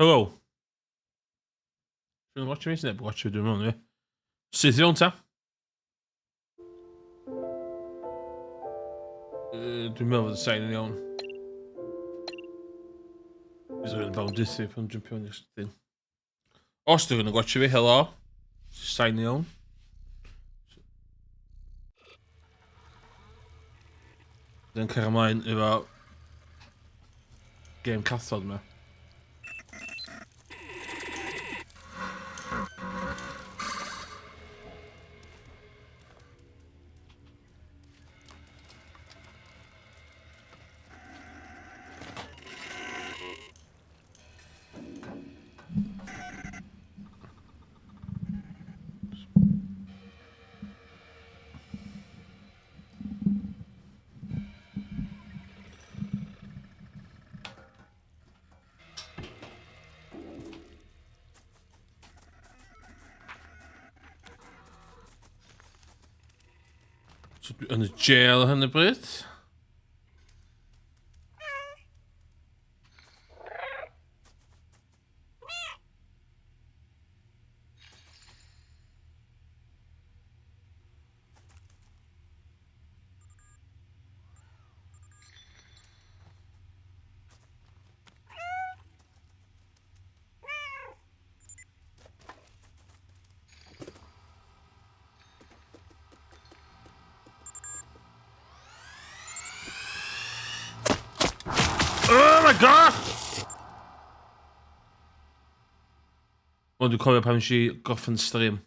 Hello. Dwi'n watch fi, neb watch fi dwi'n mewn i. Sydd iawn ta? Dwi'n meddwl fod y sain yn iawn. Bydd rhywun yn bawn dythu pan jumpio yn ysdyn. Os dwi'n gwneud watch fi, helo. Sain iawn. Dwi'n cael ymlaen efo game cathod yma. So dwi yn y jail hyn y bryd. Oh my god! Ond dwi'n cofio pan si goffin stream.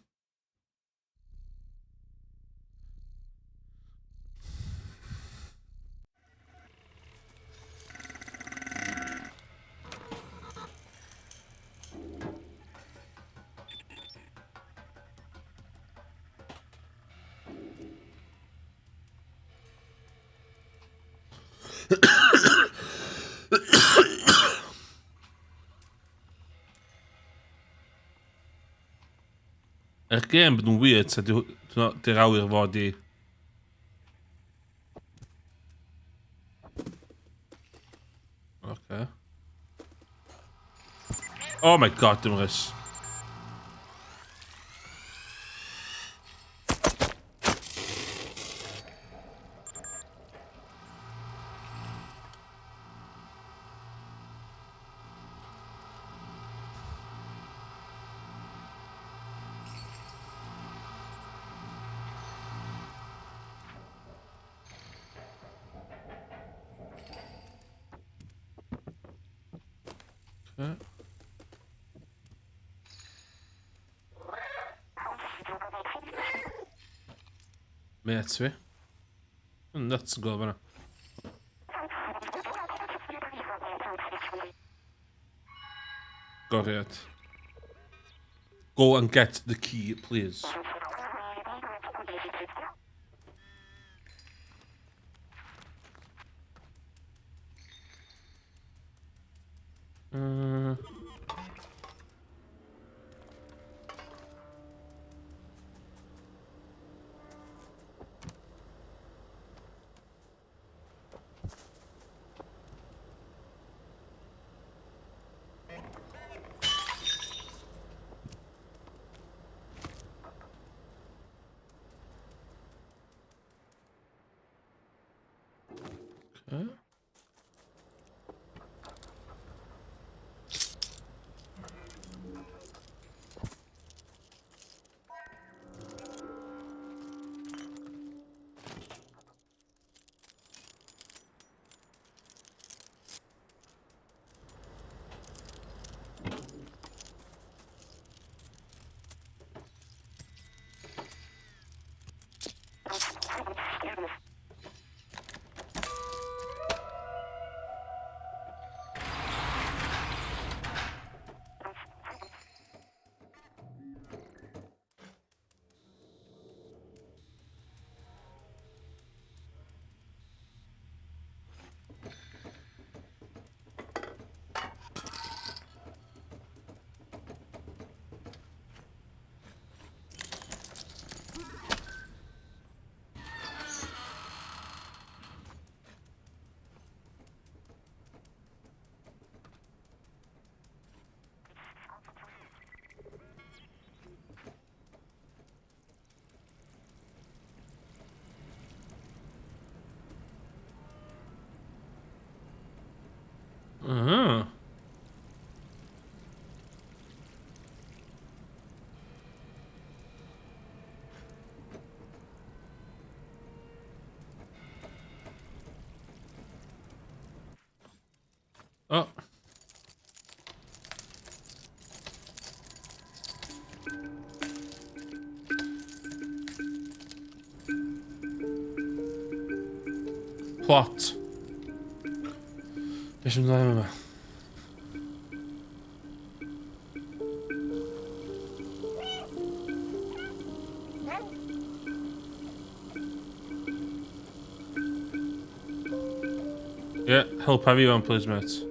Yr gêm bod nhw'n weird, so di'r awyr fod i... Okay. Oh my god, dim rhys. Okay. Met fi. Yn nuts yn gweld fanna. Goriad. Go and get the key, please. Uh-huh. Oh. Plot. Deixa-me dar uma. Yeah, help everyone, please, mate.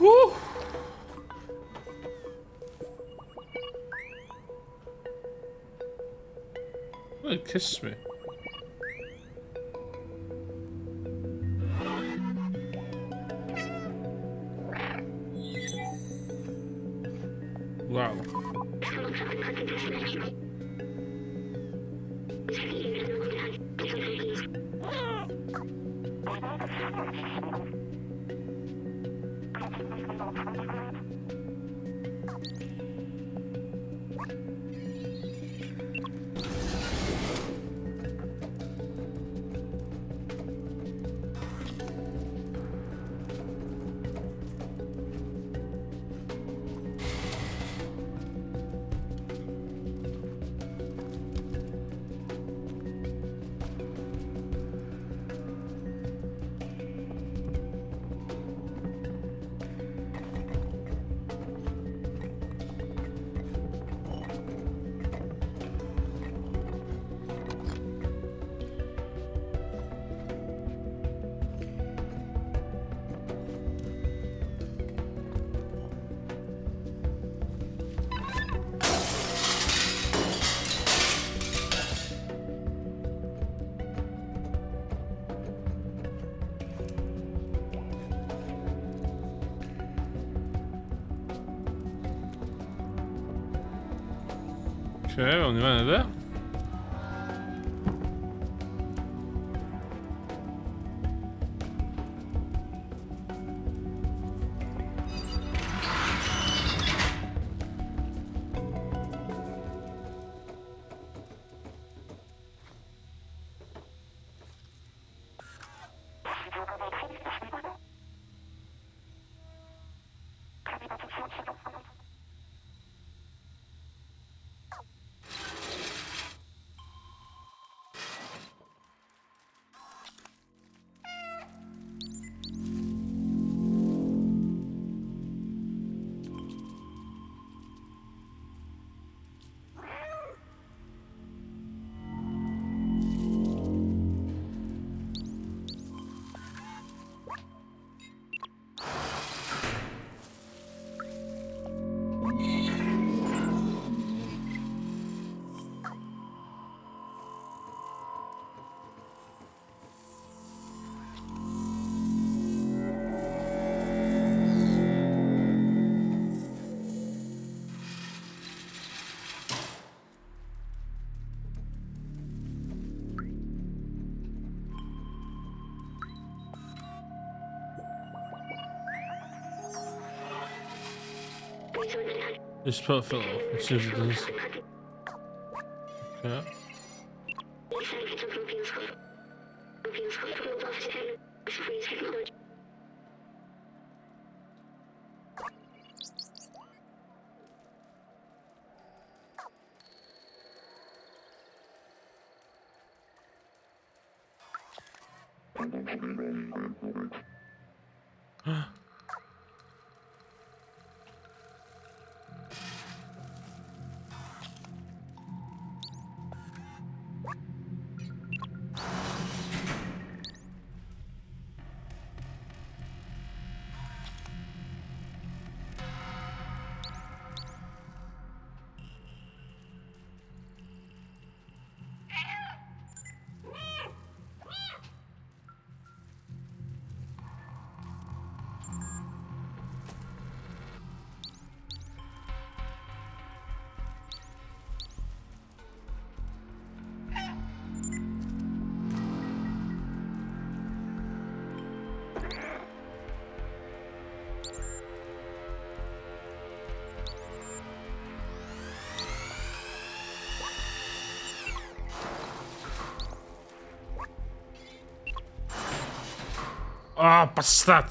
Woo! Oh, it kissed me. Wow. Okej, on nie będę. This profile, let's see if it does. Okay. Ah, bastard!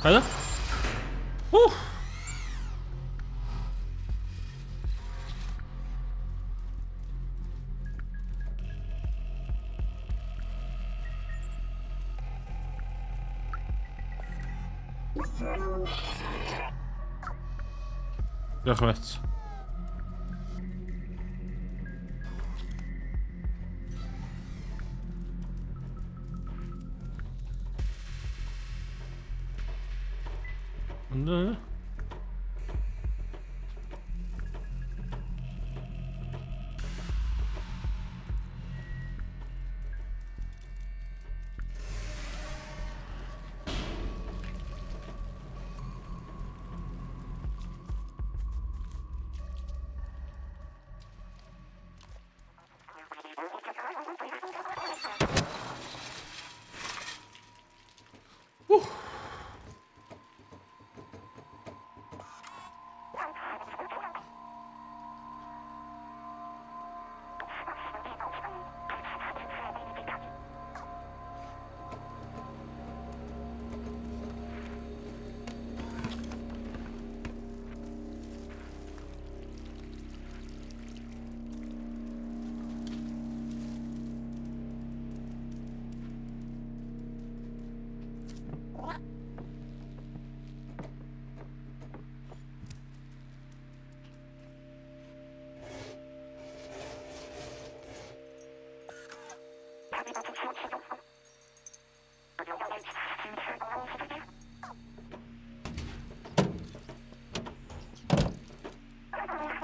Hadi. Rahmet. Ne?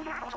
Ja.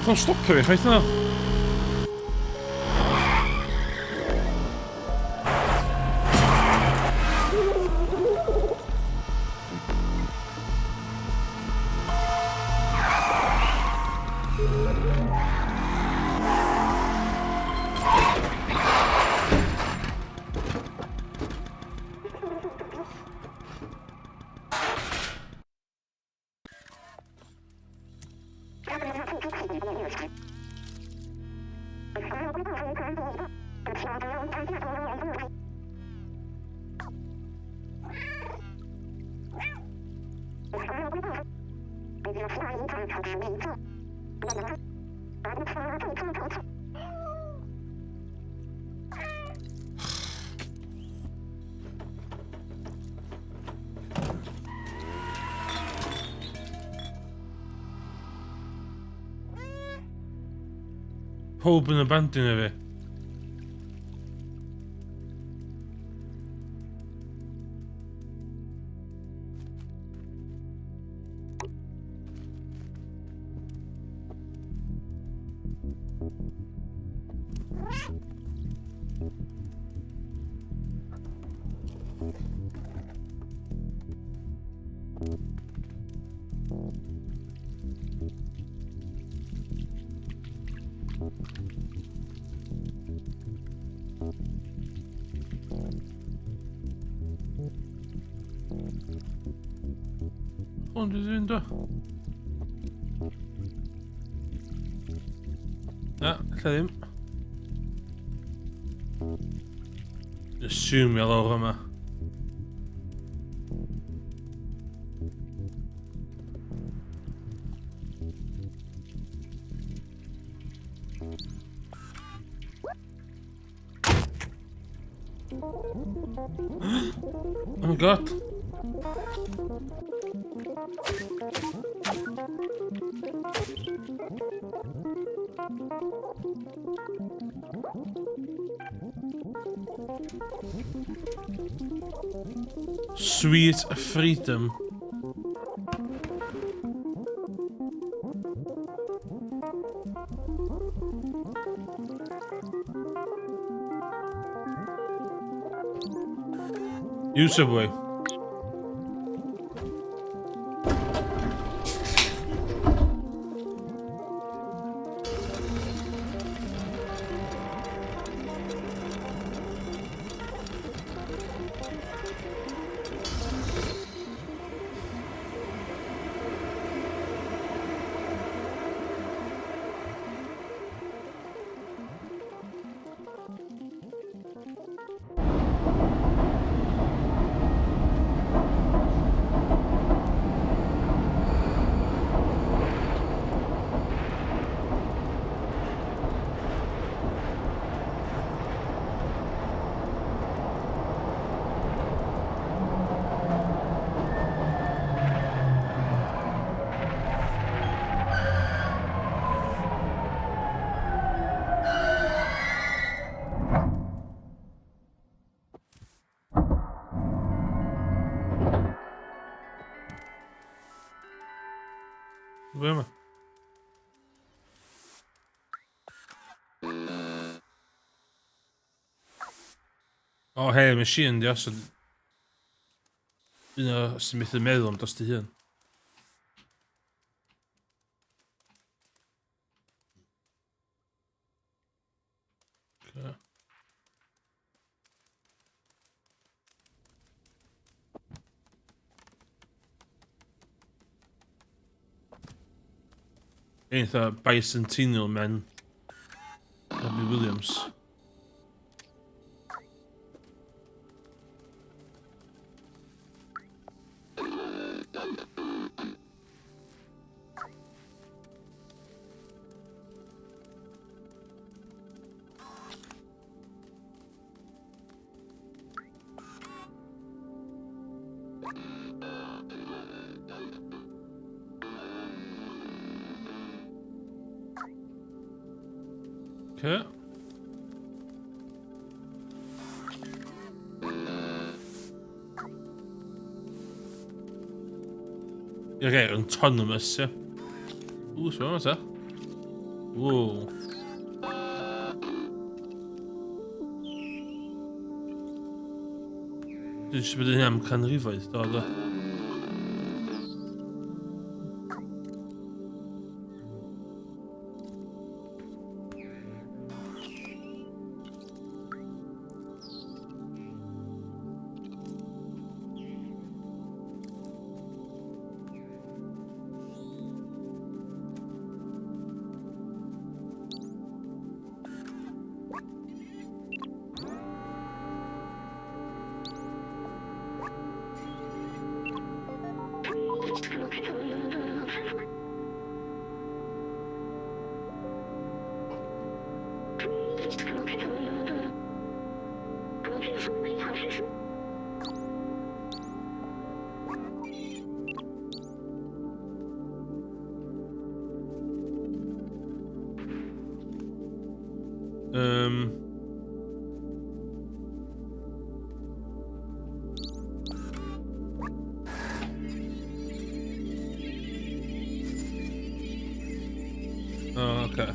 Dan stoppen we, weet je nou? Hopen de band in weer. Gewoon de zin. Ja, ik ga hem. De zoom wel over me. Oh my god. Sweet freedom. Use Subway. O hen machine di os. Un o sy'n methu meddwl am dros dy hun. Okay. Eitha bicentennial men. Robbie Williams. Okay. I'r gair autonomous, ie. Sy'n yma ta. Wow. Dwi'n siŵr bod hyn am canrifoedd, do. Oh, okay.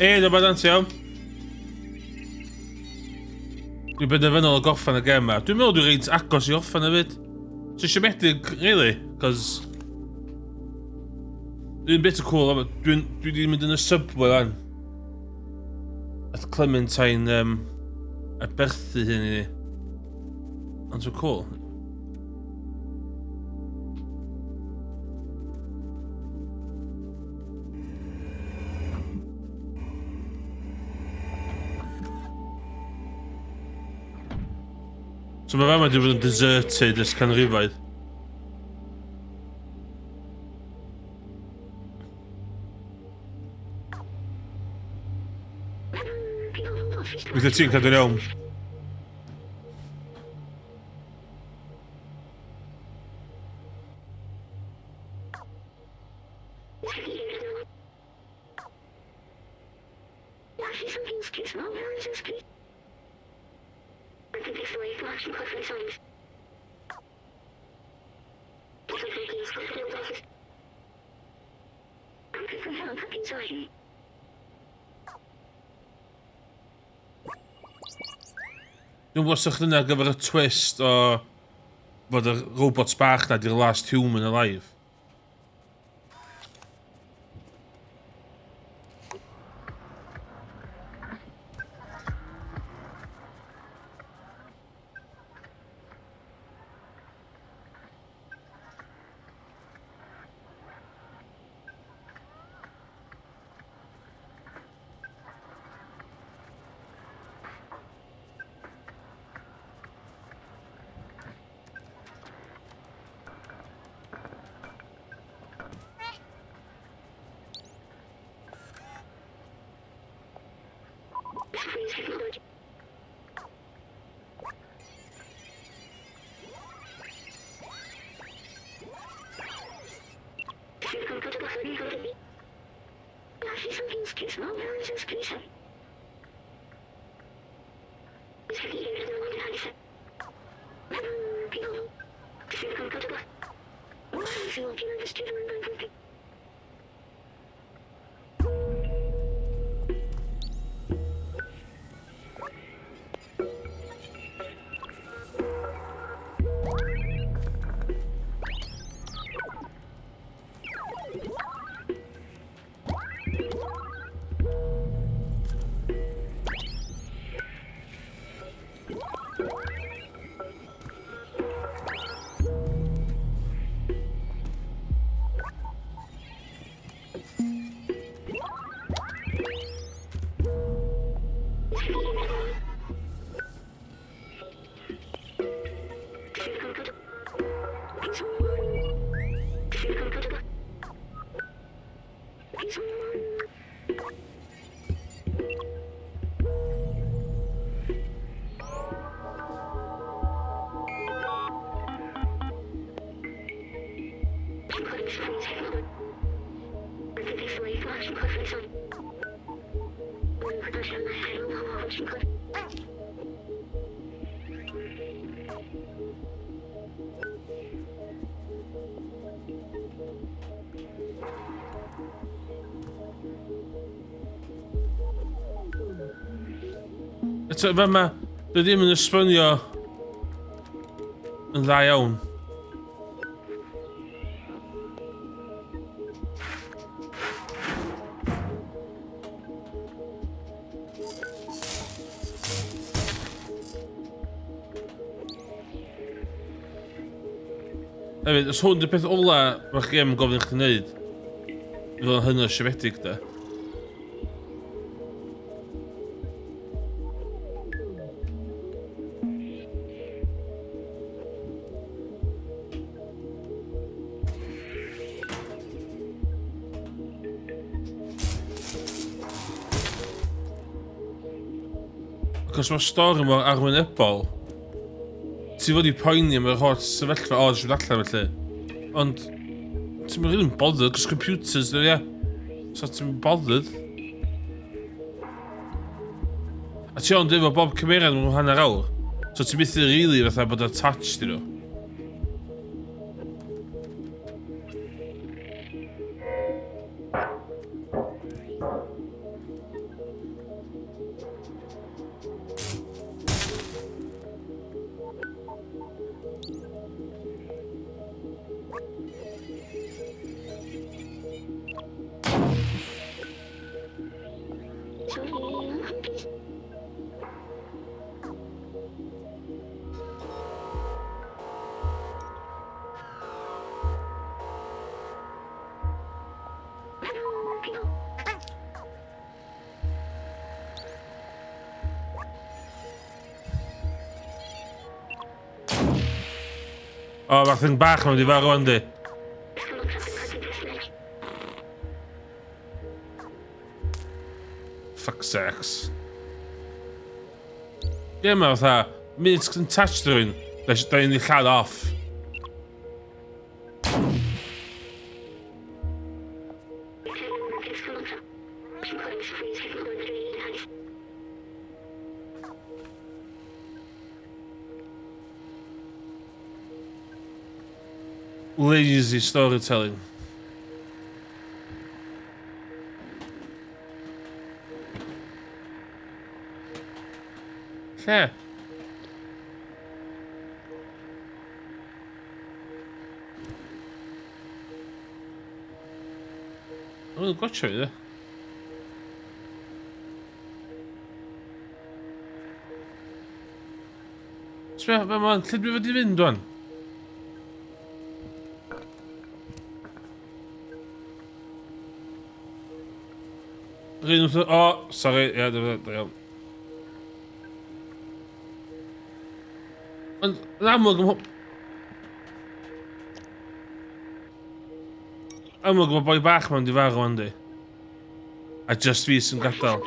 Dyma dant iawn. Dwi'n benderfynol o goffan y gem ma. Dwi'n meddwl dwi'n reit agos i offan hefyd. So siomedig, really, cos... Dwi'n bit o cool, dwi wedi mynd yn y subway lan. Ath Clementine a berthu hyn i ni. Ond so cool. So mae fe wedi bod yn deserted ys canrifoedd. Wyth ti'n cadw'n iawn? Dwi'n gwybod sa'ch dyna ar gyfer y twist o fod y robots bach na di'r last human alive. Eto, fe ma, dwi ddim yn esbonio yn dda iawn. Hefyd, os hwn 'di'r peth ola mae'ch gêm yn gofyn i chdi wneud, fydd o'n hynny siomedig da. Ac os mae'r stori mor arwynebol, ti fod i poeni am yr holl sefyllfa o ddysgu allan felly. Ond, ti'n mynd rili'n bothered, cos computers dwi, ie. So ti'n bothered. A ti ond efo bob cymeriad mewn hanner awr. So ti'n byth rili fatha bod attached i nhw. O, mae'r thing bach mewn i farw yndi. Fuck sex. Ie, mae fatha, munud sy'n touch rhywun, da ni'n ei lladd off. Lazy storytelling. Lle? O'n gotcha fi, Sbia, fe ma'n lle dwi fod i fynd o'n? O, sorry, ie, da iawn. Ond, yn amlwg mae boi bach ma'n di farw yndi. A just fi sy'n gadael.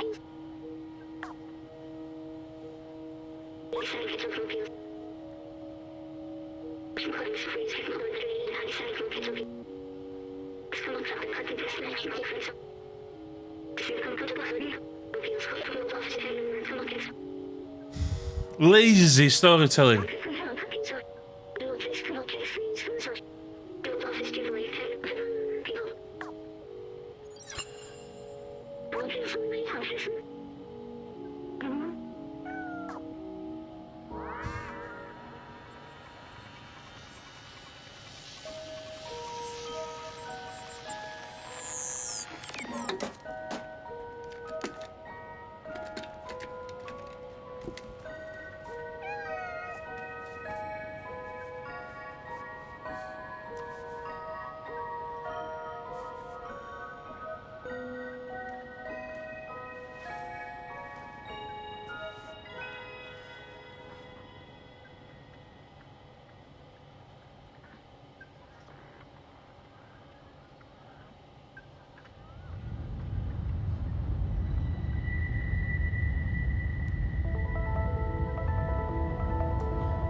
Lazy storytelling.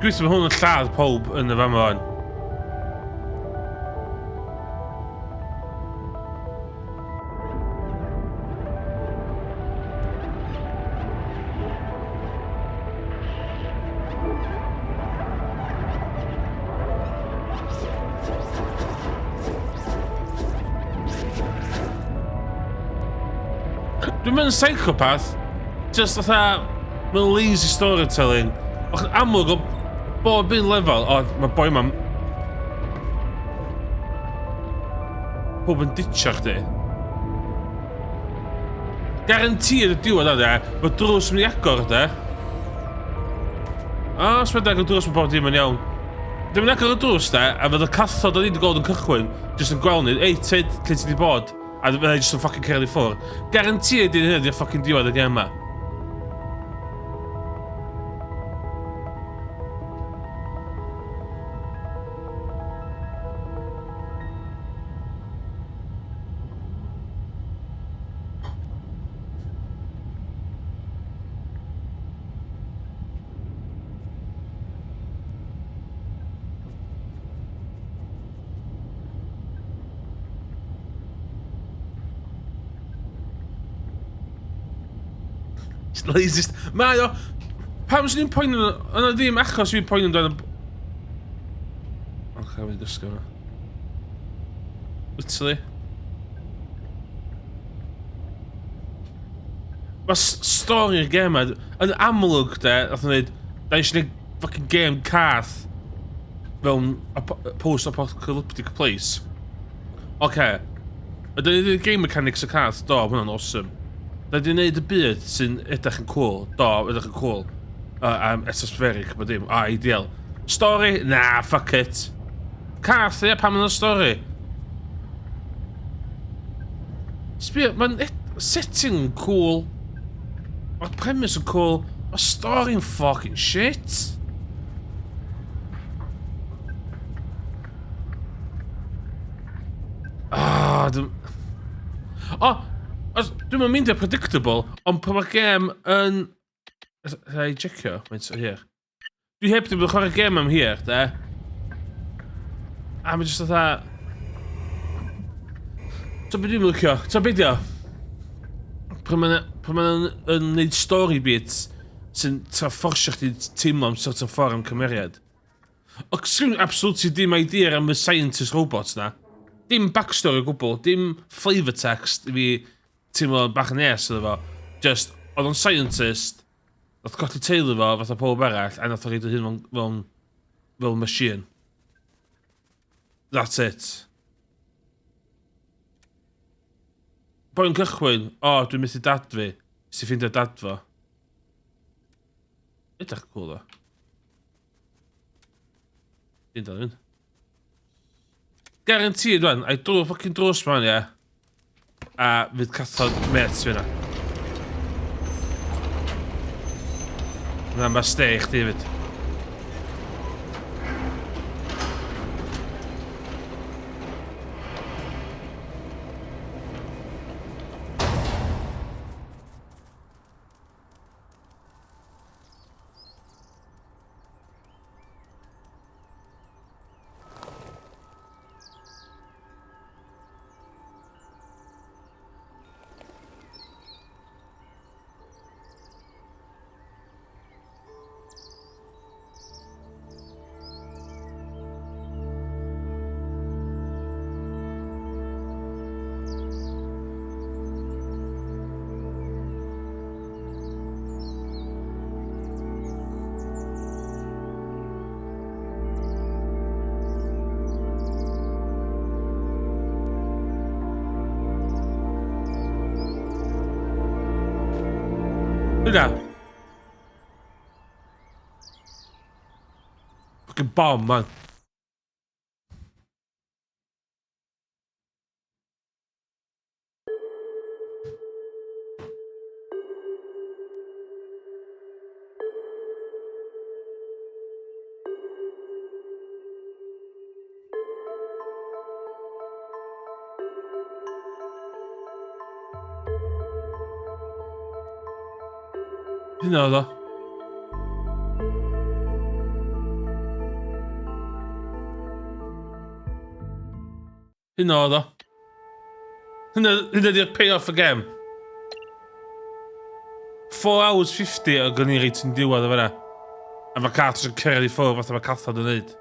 Gweithio mae hwn yn lladd pob yn y fama hwn. Dwi'n mynd yn psychopath, just fatha, mae'n lazy storytelling. O'ch yn amlwg o bob un lefel, o, mae boi ma'n... Pob yn ditio chdi. Guaranteed y diwedd yna, mae drws mynd i agor de. O, os mae'n agor drws mae bob dim yn iawn. Dwi'n mynd agor y drws de, a fydd y cathod o'n i wedi gweld yn cychwyn, jyst yn gweld ni, ei, tyd, lle ti wedi bod? A fydda i jyst yn ffocin cael ei ffwr. Guaranteed i'n hynny di'r ffocin diwedd y gem yma. Lazy... Mae o... Pam sy'n ni'n poen yn... Yna ddim achos fi'n poen yn dan... Oce, fi'n dysgu hwnna. Literally. Mae stori'r gem yma... Yn amlwg, de, nath o'n dweud... Da eisiau gwneud fucking game cath... Fewn post-apocalyptic place. Oce. Ydyn ni'n gwneud game mechanics y cath? Do, mae hwnna'n awesome. Da ni'n gwneud y byd sy'n edrych yn cool. Do, edrych yn cool. Atmospheric, bod dim. Ideal. Story? Nah, fuck it. Cath, ie, pam yna'n stori? Sbio, mae'n setting yn cool. Mae'r premise yn cool. Mae'r stori'n fucking shit. Dwi'n mynd meindio predictable, ond pan mae'r gem yn... Rhaid i checio, mae'n so hir. Dwi heb ddim yn chwarae gem am hir, de. A mae'n jyst fatha... So beth dwi'n licio? So beth dio? Pan mae'n neud story beats sy'n fforsio chdi teimlo am certain ffordd am cymeriad. Ac sgwyn absolutely dim idea am y scientist robots na. Dim backstory o gwbl, dim flavour text i fi teimlo bach yn nes iddo fo. Just, oedd o'n scientist, oedd codi teulu fo fatha pob arall, a nath o reid o hyn fel machine. That's it. Boi'n cychwyn, dwi'n methu dad fi, sy'n ffindio dad fo. Edrych cool o. Dwi'n dod yn. Guaranteed rwan, a'i drwy ffocin drws ma'n ia. A fydd cathod met fi yna. Yna ma stay chdi fyd. Hynna. Fucking bomb, man. Hynna oedd o. Hynna oedd o. Hynna di'r pay-off y gem. 4 hours 50 o gyn i reit yn diwedd o fyna. A mae Carter yn cyrraedd i ffwrdd fatha mae Cathod yn neud.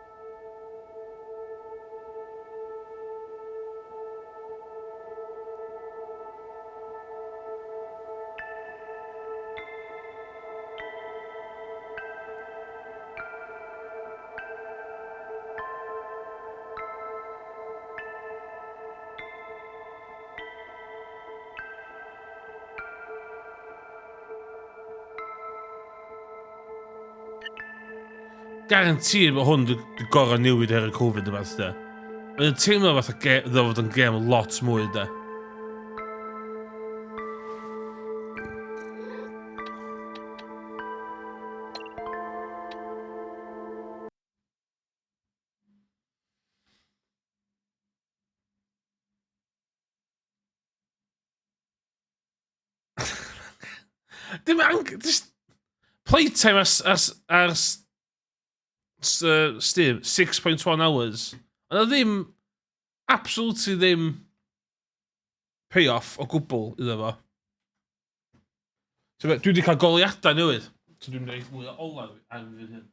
Guaranteed bod hwn di gorau newid her y Covid yma, da. Mae'n teimlo fatha ddod yn gem lot mwy, da. Dim just playtime ar Steam, 6.1 hours. Ond oedd ddim, absolutely ddim payoff o gwbl iddo fo. Dwi wedi cael goliadau newydd. So dwi'n gwneud mwy o olaf ar fydd hyn.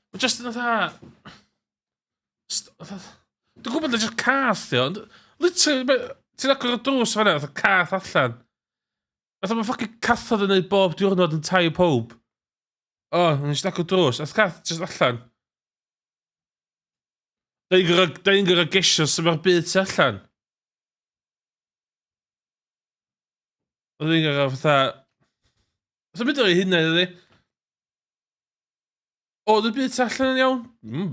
Mae just yn fatha... Dwi'n gwybod na just cath, di, ond... Literally, ti'n agor y drws fanna, fatha cath allan. Fatha mae ffocin cathod yn neud bob diwrnod yn tai pob. O, nes i agor drws, a cath just allan. Da ni'n gyrra gesio sy'n mae'r byd tu allan. Da ni'n gyrra fatha... Fatha mynd o'r ei hynna, ydy? O, dy byd tu allan yn iawn?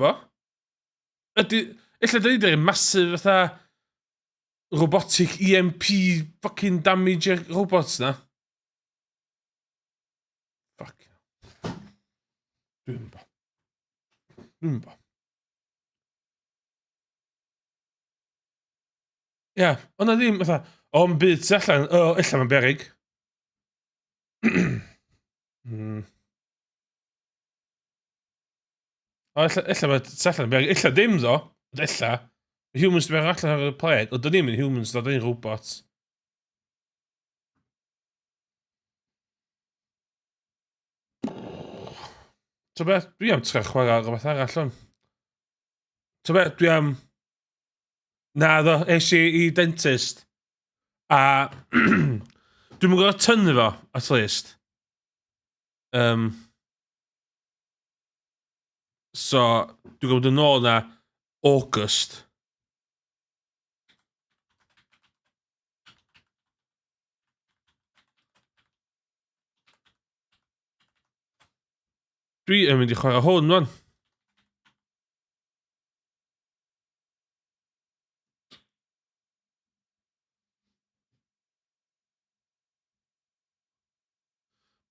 Bo. Ella da ni'n dweud masif fatha... robotic EMP fucking damage robots na. Fuck. Dwi'n bo. Ia, ond na ddim, fatha, o'n byd tu allan, illa ma'n berig. O, illa ma'n tu allan berig, illa dim ddo, illa. Humans dwi'n meddwl allan ar y played, ond dyn ni'n mynd humans, dyn ni'n robots. So beth, dwi am trech chwarae ar rhywbeth arall o'n. So beth, dwi am... Na ddo, eisiau I dentist. A... Dwi'n mynd gorau tynnu fo, at least. So, dwi'n gwybod yn ôl na August. Dwi yn mynd I chwarae hwn, man.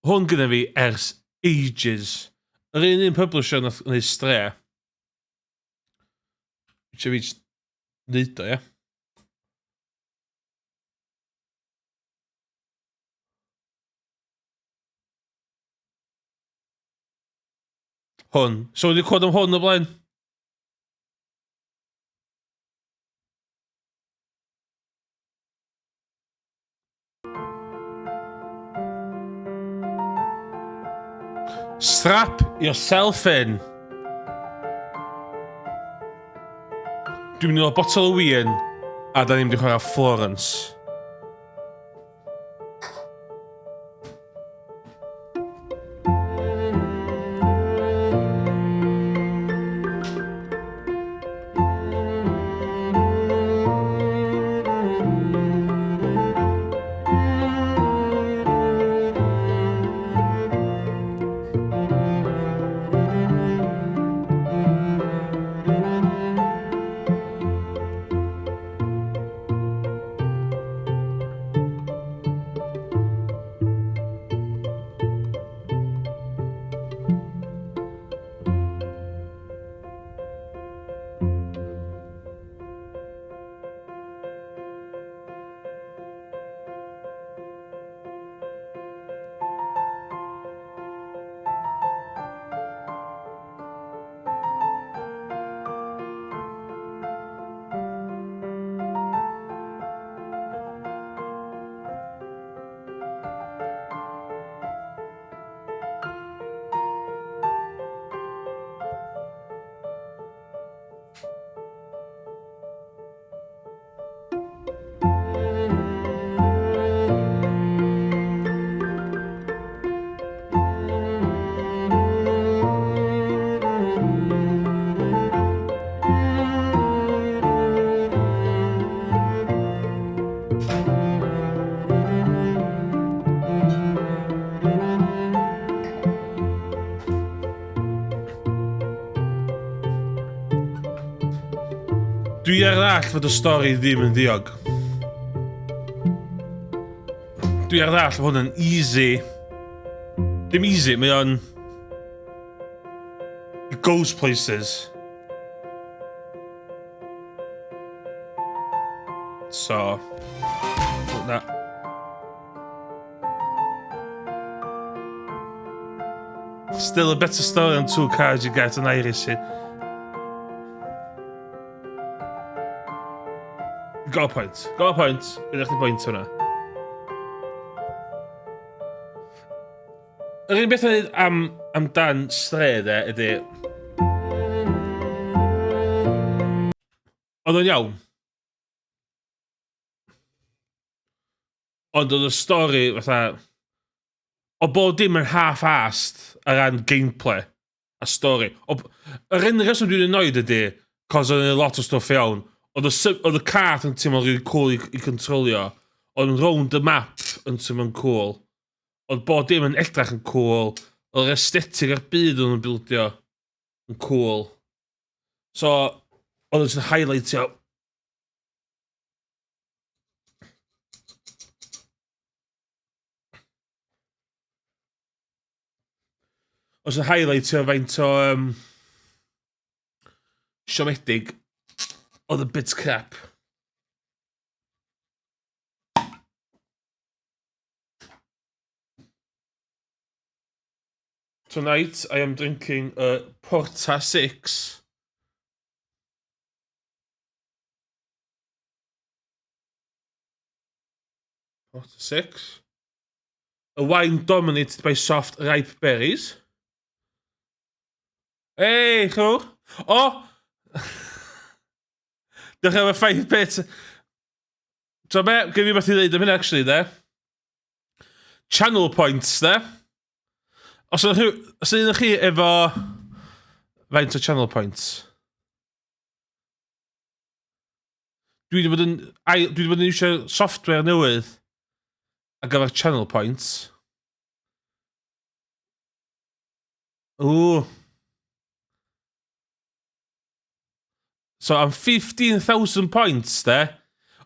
Hwn gyda fi ers ages. Yr un publisher nath wneud stre. Eisiau fi neud o, ia? Hwn. So wedi cwrdd am hwn o blaen? Strap yourself in. Dwi'n mynd o botol o win a da ni'n mynd I chwarae Florence. Dwi ar ddall fod y stori ddim yn ddiog. Dwi ar ddall fod hwn yn easy. Dim easy, mae o'n... It goes places. So... Na. Still a better story on 2 cards you get on Irish. Got a point. Got a point. Ydych chi point hwnna. Yr un beth am dan stredd ydy... Oedd o'n iawn. Ond oedd y stori fatha... O bod dim yn half-assed ar ran gameplay a stori. Yr un reswm dwi'n annoyed ydy, cos oedd yn lot o stwff iawn, oedd y cath yn teimlo'n really cool i controlio, oedd yn round y map yn teimlo'n cool, oedd bod dim yn edrach yn cool, oedd yr aesthetic ar byd o'n bildio yn cool. So, oedd yn highlightio... Os yn highlightio faint o siomedig oedd y bit crap. Tonight I am drinking a Porta 6. Porta 6. A wine dominated by soft ripe berries. Hey, go. Oh! Diolch am y 5 bit. So be, gif i beth i ddeud am hynny actually, de. Channel points, de. Os ydych chi efo faint o channel points? Dwi wedi bod yn iwsio software newydd ar gyfer channel points. Ooh. So, am 15,000 points, de,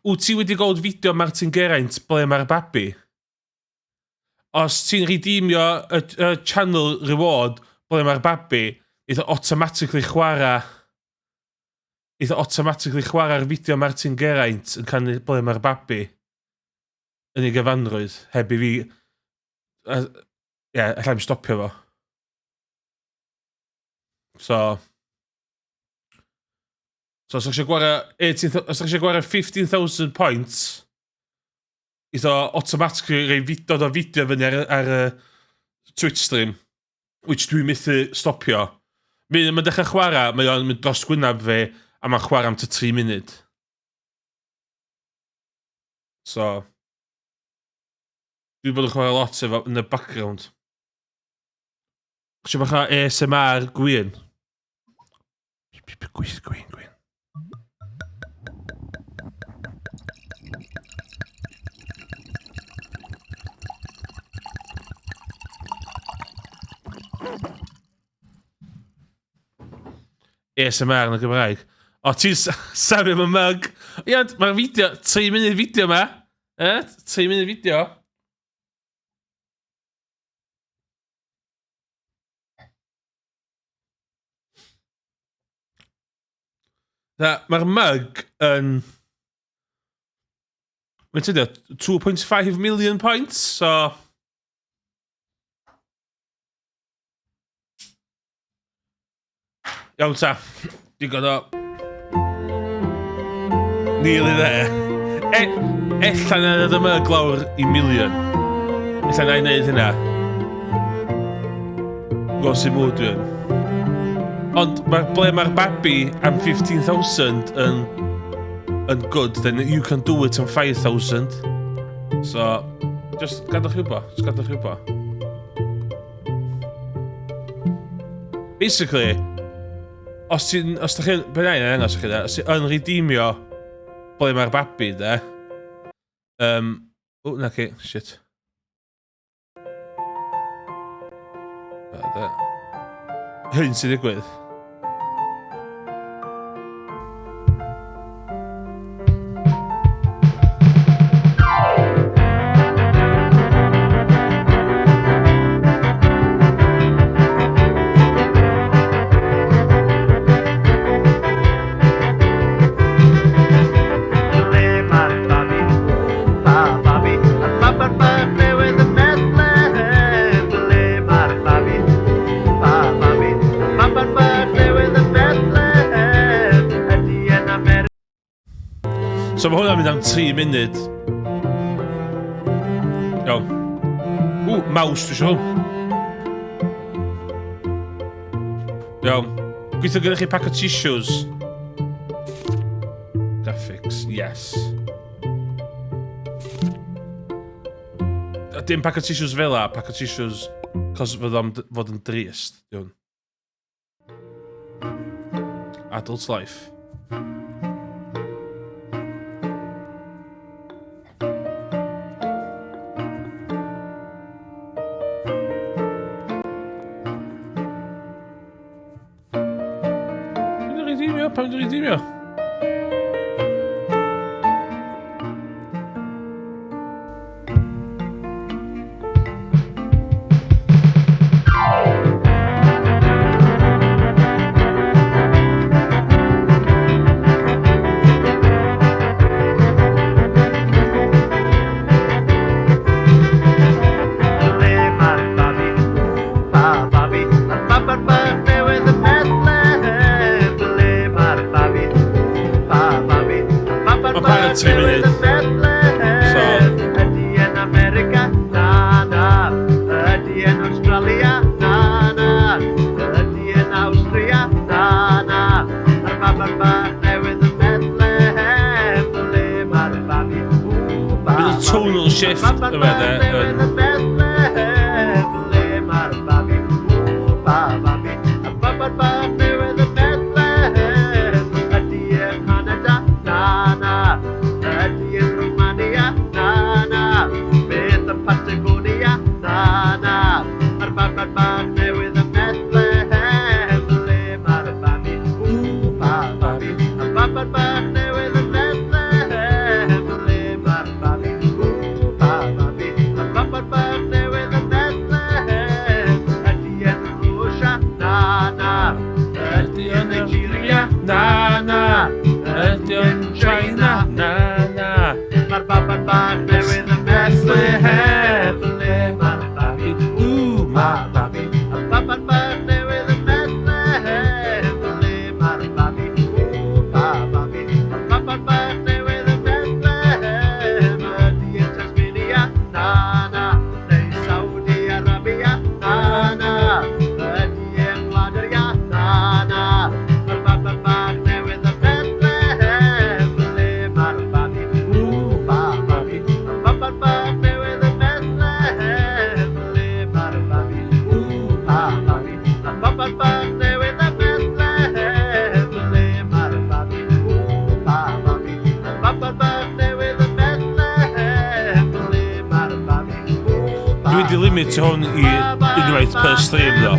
wyt ti wedi gweld fideo Martin Geraint ble mae'r babi? Os ti'n redeemio y channel reward ble mae'r babi, eitha automatically chwarae ar fideo Martin Geraint yn canu ble mae'r babi yn ei gyfanrwydd, heb i fi... allai'm stopio fo. So, os ydych chi'n gwario 15,000 points, eitha automatically rei dod o fideo fyny ar Twitch stream, which dwi'n methu stopio. Mae'n dechrau chwarae, mae'n mynd dros gwynaf fe, a mae'n chwarae am 3 munud. So, dwi'n bod yn chwarae lot efo yn y background. Chos bach o ASMR gwyn. Gwyn. ASMR yn y Gymraeg. O, ti'n safio am y mug. Iawn, mae'r fideo, 3 munud fideo ma. 3 munud fideo. Mae'r mug yn... Mae'n tydio, 2.5 million points, so... Iawn ta, digon o... Nearly there. Ella na ddod y mug lawr i million. Ella na i wneud hynna. Gos i mwyd dwi'n. Ond ble mae'r babi am 15,000 yn good, then you can do it am 5,000. So, just gadwch rhywbo. Basically, os da chi'n... Be'n ein angos chi, os ti'n redeemio ble mae'r babi, de. Na ci, shit. Hyn sy'n digwydd. So mae hwnna'n mynd am 3 munud. Iawn. Maws dwi siŵr. Iawn. Gweithio gyda chi pack o tissues. Graphics, yes. Dim pack o tissues fel la, pack o tissues cos fod yn drist. Iawn. Adult life. Pan dwi'n redeemio? Tonal shift yma limit hwn I unwaith per stream ddo.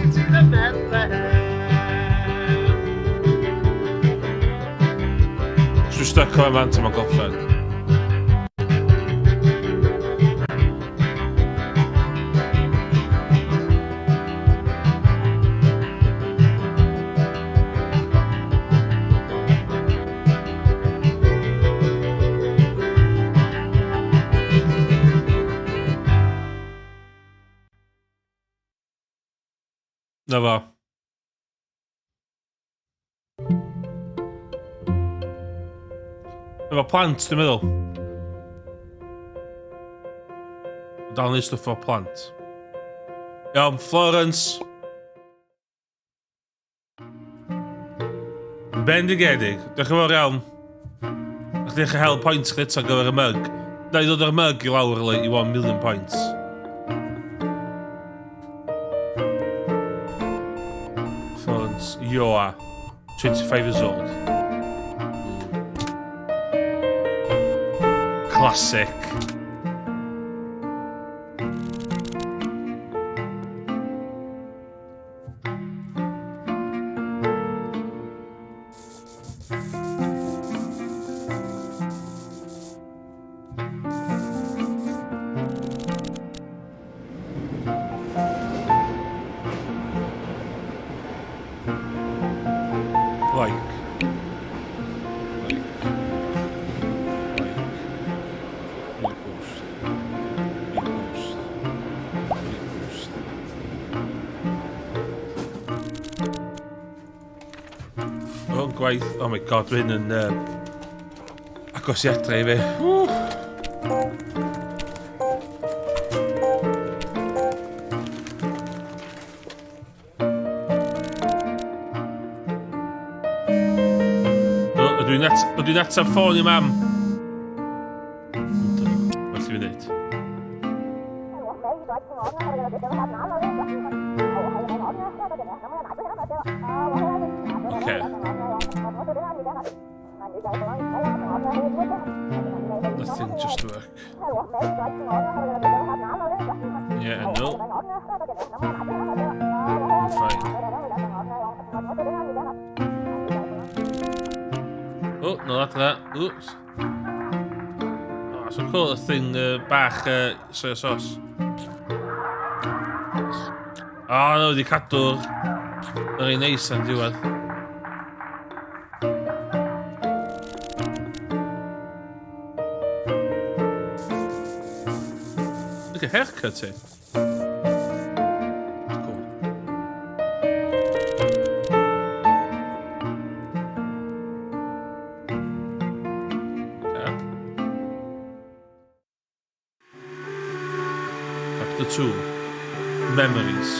Dwi'n stuck o'r man tam o goffen. Na fo. Efo plant, dwi'n meddwl. Dal neud stwff o plant. Iawn, Florence. Bendigedig. Diolch yn fawr iawn. Ach diolch yn hel points chdi eto gyfer y mug. Da I ddod o'r mug I lawr I 1 million points. Yoa, 25 years old. Classic. Oh my god, dwi'n yn... agos i adre i fi. Ydw i'n atab ffôn i mam? Well i fi wneud. Okay. Nothing just work. Yeah, no. I'm fine. Oh, no, that's that. Oops. Oh, so cool, the thing bach soy sauce. Oh, no, di cadw'r yr un neis yn diwedd. Look at haircut, eh? Cool. Okay. Chapter 2. Memories.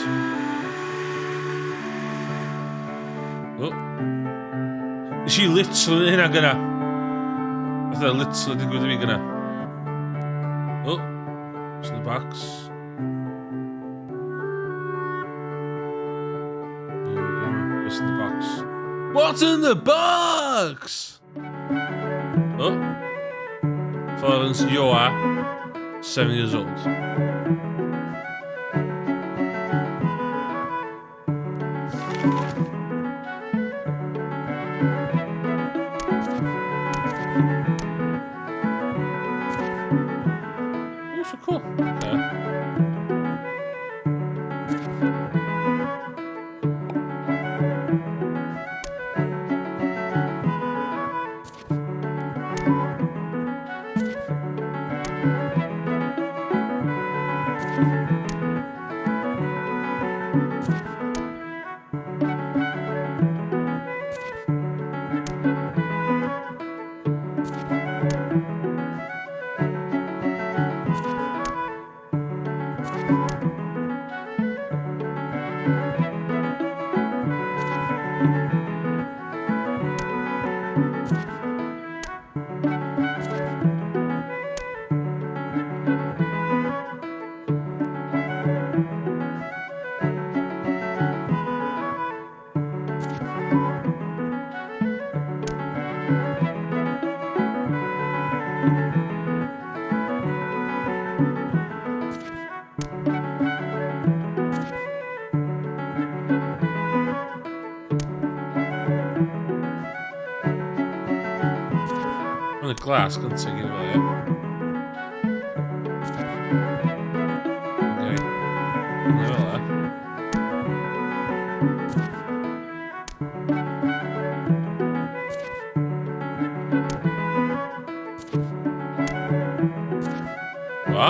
Oh. Is she literally hynna gyna? Fatha literally digwydd I fi gyna. Oh. What's in the box? What's in the box? What's in the box? Oh. Florence Yoa, 7 years old. So cool. Okay. On y glas gyntaf gyda fo, ie. Okay. Yna fel e. Wa?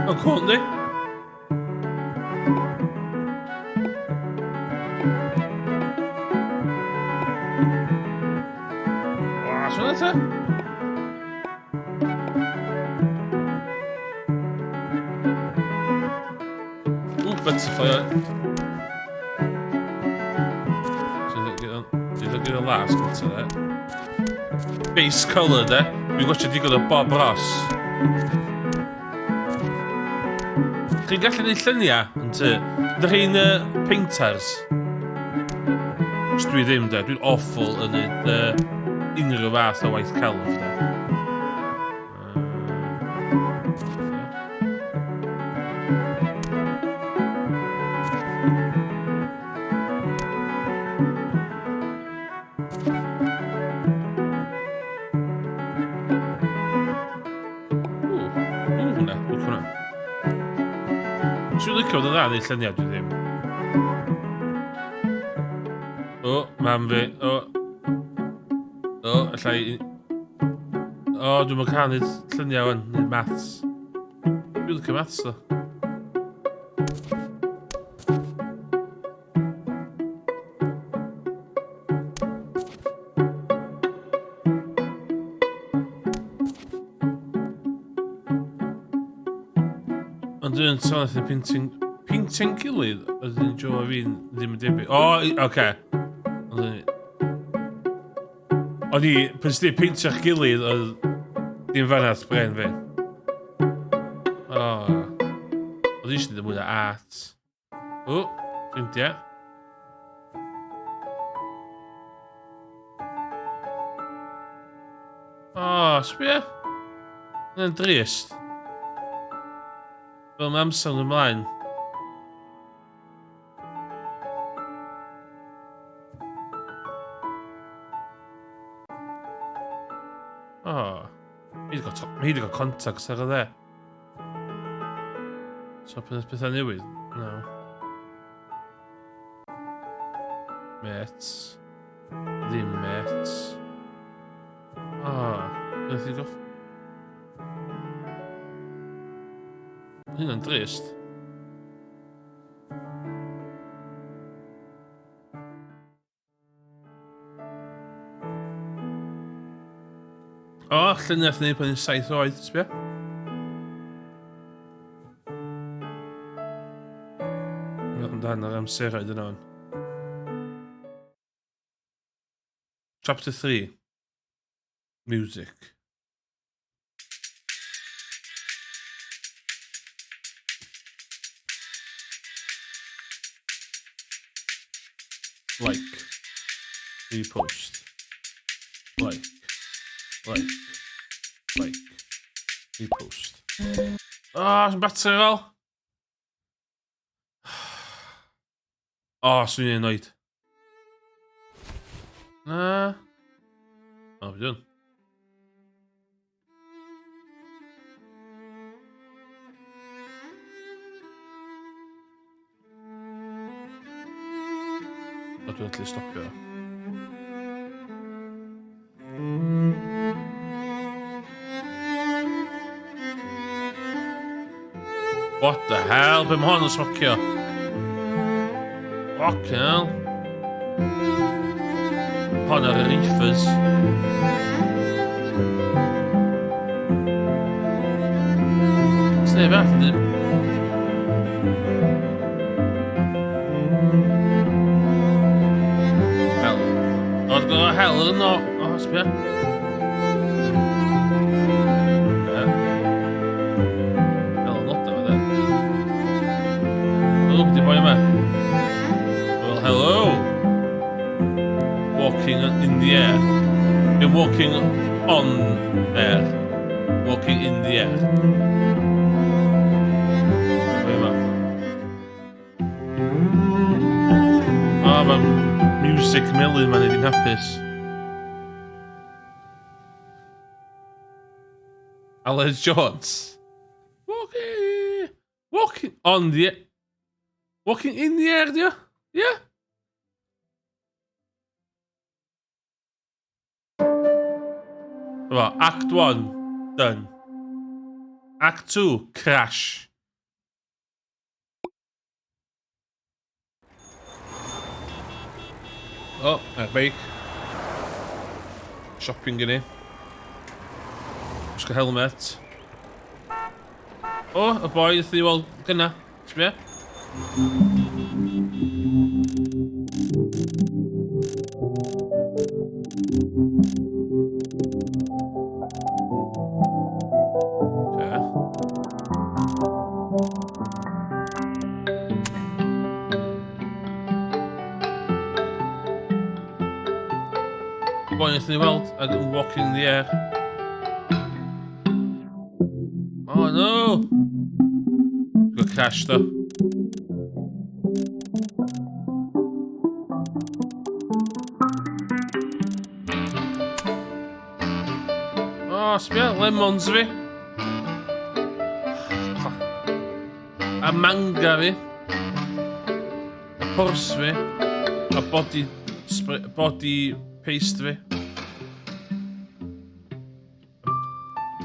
Yn cool, yndi? Wa, so yna te? Butterfly. So look at the last into that. Base colour there. We've got to dig o Bob Ross. Chi'n gallu neud lluniau yn ty? Ydych chi'n painters? Os dwi ddim de, dwi'n awful yn neud unrhyw fath o waith celf de. Dwi'n licio fod yn dda neu lluniau dwi ddim. O, mam fi. O, allai... O, dwi'n mynd cael neud lluniau o'n neud maths. Dwi'n licio maths, ddo. dwi'n sôn eithaf pintio'n gilydd, ydyn Joe a fi'n ddim yn debyg. O, oce. O'n i, pwys di pintio'ch gilydd, oedd dim fanat bren fi. O, oedd eisiau ddim mwy o art. O, ffrindiau. O, sbio. Yna'n drist. Fel mae amser yn ymlaen. O, mi wedi cael contacts ar y dde. So, pethau newydd? No. Mates. Ddim mates. O, beth i goff... Hynna'n drist. O, lluniaeth ni pan i'n 7 oed, sbio. Mewn dan ar amseroedd yna hwn. Chapter 3. Music. Like. Repost. Like. Repost. O, sy'n batri fel. O, swn i'n anoid. Na. O, fi dyn. O, dwi'n gallu stopio. What the hell? Be mae hwn yn smocio? Fucking hell. Hon ar y reefers. Sneb all dim. Hell. O'r go hell yn o. O, sbia. Well, hello. Walking in the air. You're walking on air. Walking in the air. Where am I? Ah, mae music melyn ma'n edrych hapus. Aled Jones. Walking on the air. Walking in the air, yeah? Yeah? Well, Act 1, done. Act 2, crash. Oh, bike. Shopping in here. Just got helmet. Oh, a boy, the wall, gonna. Sbia? Boy, anything weld, I can walk in the air. Oh no! Got cash though. Oh, sbia, lemons fi. A manga fi. A pwrs fi. A body paste fi.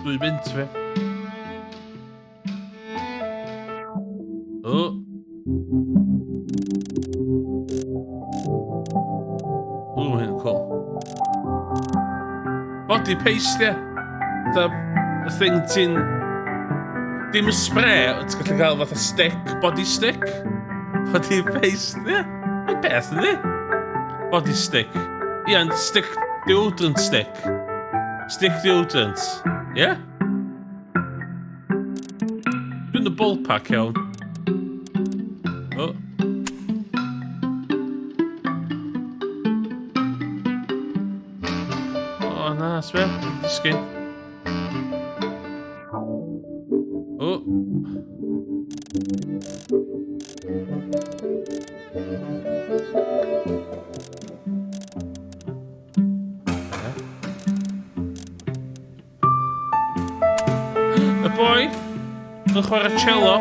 Dwy mint fi. Oh. Ooh, hyn cool. Body paste, yeah. The thing ti'n dim y spray, ti'n gallu cael fatha stick, body stick. Body face, ie. Yn beth, ynddi? Body stick. Ie, and stick deodorant stick. Stick deodorant. Ie? Yeah? Dwi'n y ball pack iawn. O. O, na, sbel. Disgyn. O. Y boi yn chwarae cello.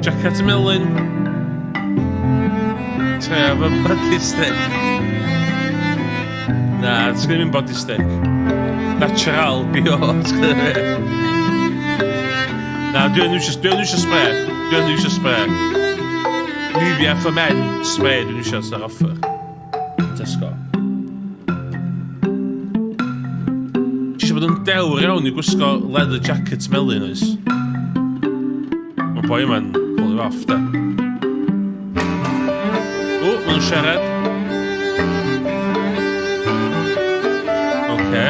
Jacket melyn. Tre, efo body stick. Na, it's gonna be body stick. Natural, bio. Na, dwi'n eisiau spray. Dwi'n eisiau spray. Nivea for men spray, dwi'n eisiau sy'n offer. Tesco. Eisiau bod yn dewr iawn i gwisgo leather jacket melyn oes. Mae'n boi yma'n pull you off, da. O, mae'n siarad. Oce.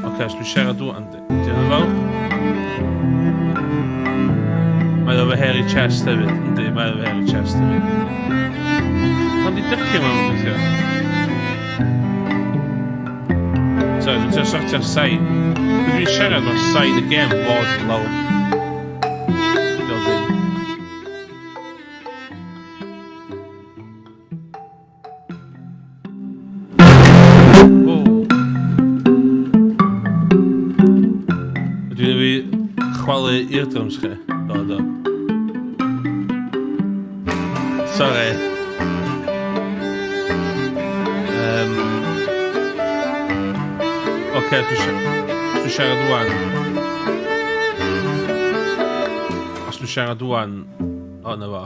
Oce, os dwi'n siarad dwi'n diolch yn fawr. Mae o fy hairy chest hefyd, yndi, mae o fy hairy chest hefyd. Ond i dychu ma'n gweithio. So, dwi'n sortio'r sain. Dwi'n siarad mae'r sain y gem fod yn lawr. Dwi'n fi chwalu eardrums chi. Do. Sorry. Oce, dwi'n siarad wan. Os dwi'n siarad wan, o, na fo.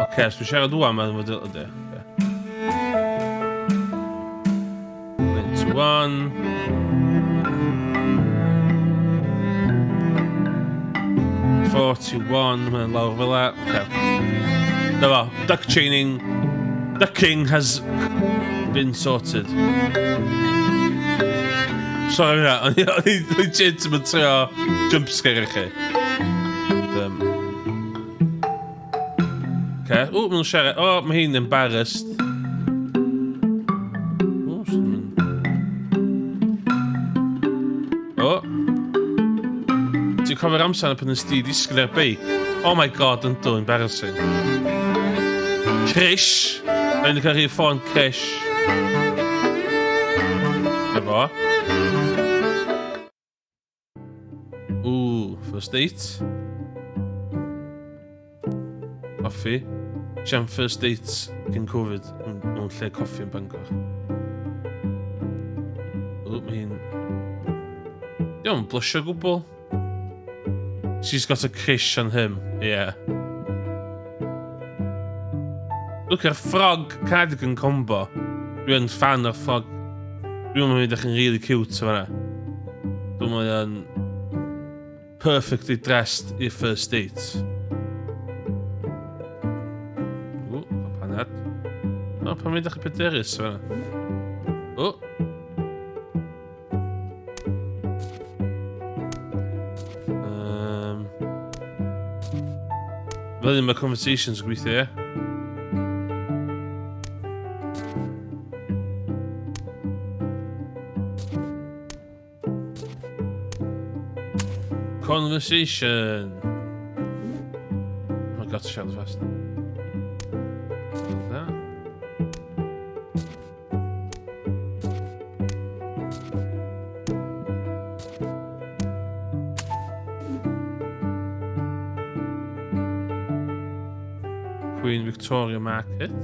Oce, os dwi'n siarad wan, mae'n fod ydy. 91. Mae'n lawr fel that. Okay. Na fo, duck chaining. Ducking has been sorted. Sorry na, o'n i legit yn trio jumpscare i chi. Okay. O, mae'n siarad. O, mae hi'n embarrassed. O. Ti'n cofio'r amser pan ys ti disgyn ar beic? Oh my god, yn do, embarrassing. Crish. Mae'n cael rhyw ffôn crish. Efo. Ooh, first date. Coffi. Siam first dates cyn Covid mewn lle coffi yn Bangor. Ooh, mae hi'n... Diolch yn blusio gwbl. She's got a crush on him, yeah. Look at frog cardigan combo. Dwi'n fan o'r frog. Dwi'n mynd yn really cute o fanna. Dwi'n mynd perfectly dressed i'r first date. O, panad. O, pan mynd eich pederus o fanna. O. Fel un mae conversations yn gweithio, ie? Conversation. Oh my god, siarad fast. Da. Queen Victoria Market.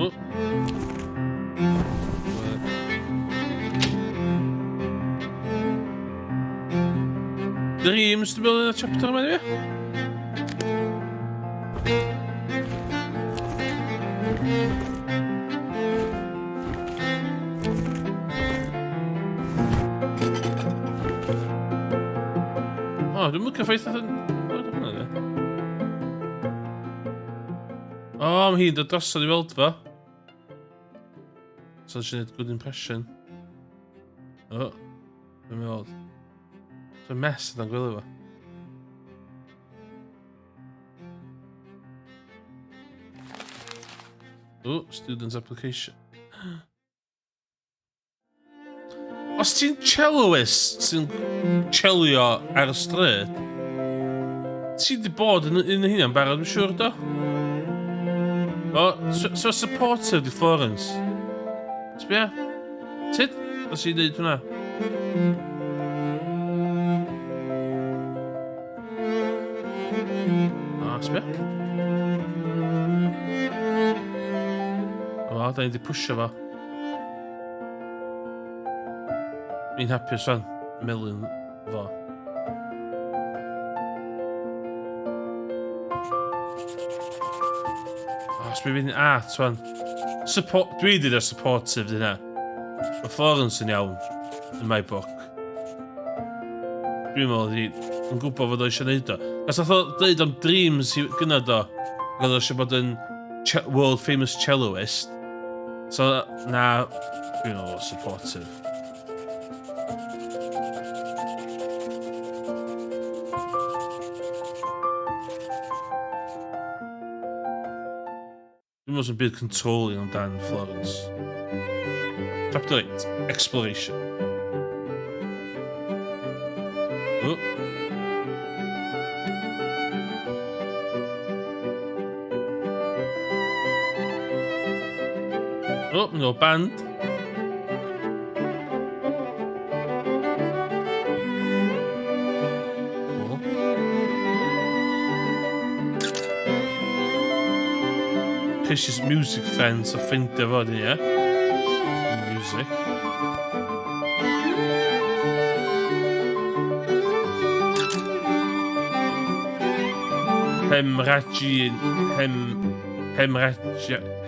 Oh. Dreams to build in a chapter, maybe? Oh, du musst vielleicht oh, I'm here, the dust of the world, va? Such a good impression. Oh, I'm old. It's a mess, I don't oh, student's application. Os ti'n celloist sy'n celio ar y stryd, ti di bod yn hynny'n barod, yn siŵr do? O, so supportive di Florence. Sbia? Tid? Os i'n dweud hwnna? O, sbia? O, da ni'n di pwysio fo. Mi'n hapus fan, melyn fo. Os mi fynd art fan. Dwi did a supportive dyna. Mae Florence yn iawn, in my book. Dwi'n meddwl yn gwybod fod o eisiau neud o. Os nath o dweud am dreams gyda do, oedd o eisiau bod yn world famous celloist. So, na, dwi'n meddwl supportive. Dwi'n meddwl sy'n byd controlling amdan Florence. Chapter 8, Exploration. Oh. Oh, no band. Cool. Precious music fans a ffeindio fod ni, ie? Music.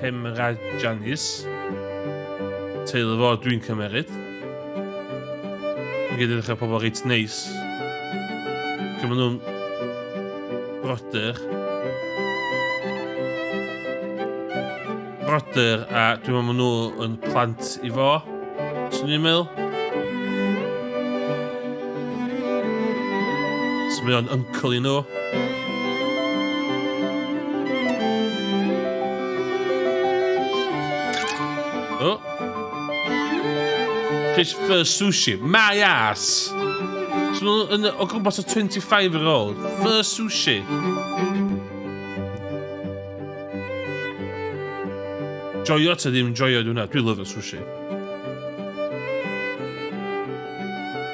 Hemrajanis. Teulu fo dwi'n cymeryd. Mae gyda ddechrau pobl reit neis. Cymryd nhw'n brodyr. Brodyr a dwi'n meddwl nhw yn plant i fo. Swn i'n meddwl. So mae o'n uncle i nhw. Oh. Fish first sushi. My ass. So o gwmpas o 25-year-old. First sushi. Joio ta ddim joio dwi'n dwi lyfio sushi.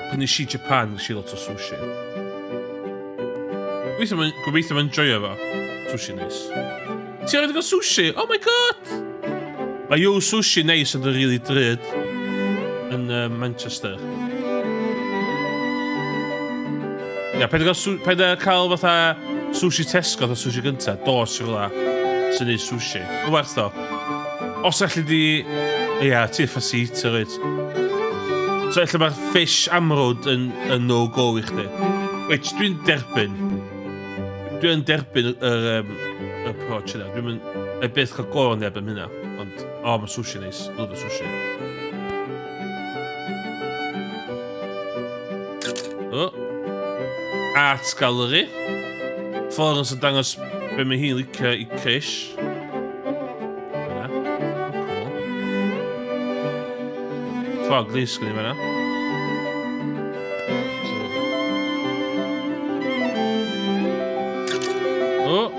Pan nes i Japan, nes i lot o sushi. Gobeithio mae'n joio fo. Sushi neis. Ti ar gael sushi? Oh my god! Mae yw sushi neis yn y rili drud yn Manchester. Ia, paid a cael fatha sushi Tesco fatha sushi gynta, dos i rwla sy'n neud sushi. Mae'n werth o. Os allu di... Ia, ti effa eater reit. So allu mae'r fish amrwd yn no-go i chdi. Wait, dwi'n derbyn. Dwi'n derbyn yr approach yna. Dwi'n beth cael gorau neb am hynna. Ond, mae sushi neis. Love y sushi. O. Art Gallery. Florence yn dangos be mae hi'n licio i Crish. Yna. Cool. Fog ddisgyn i fyna. O.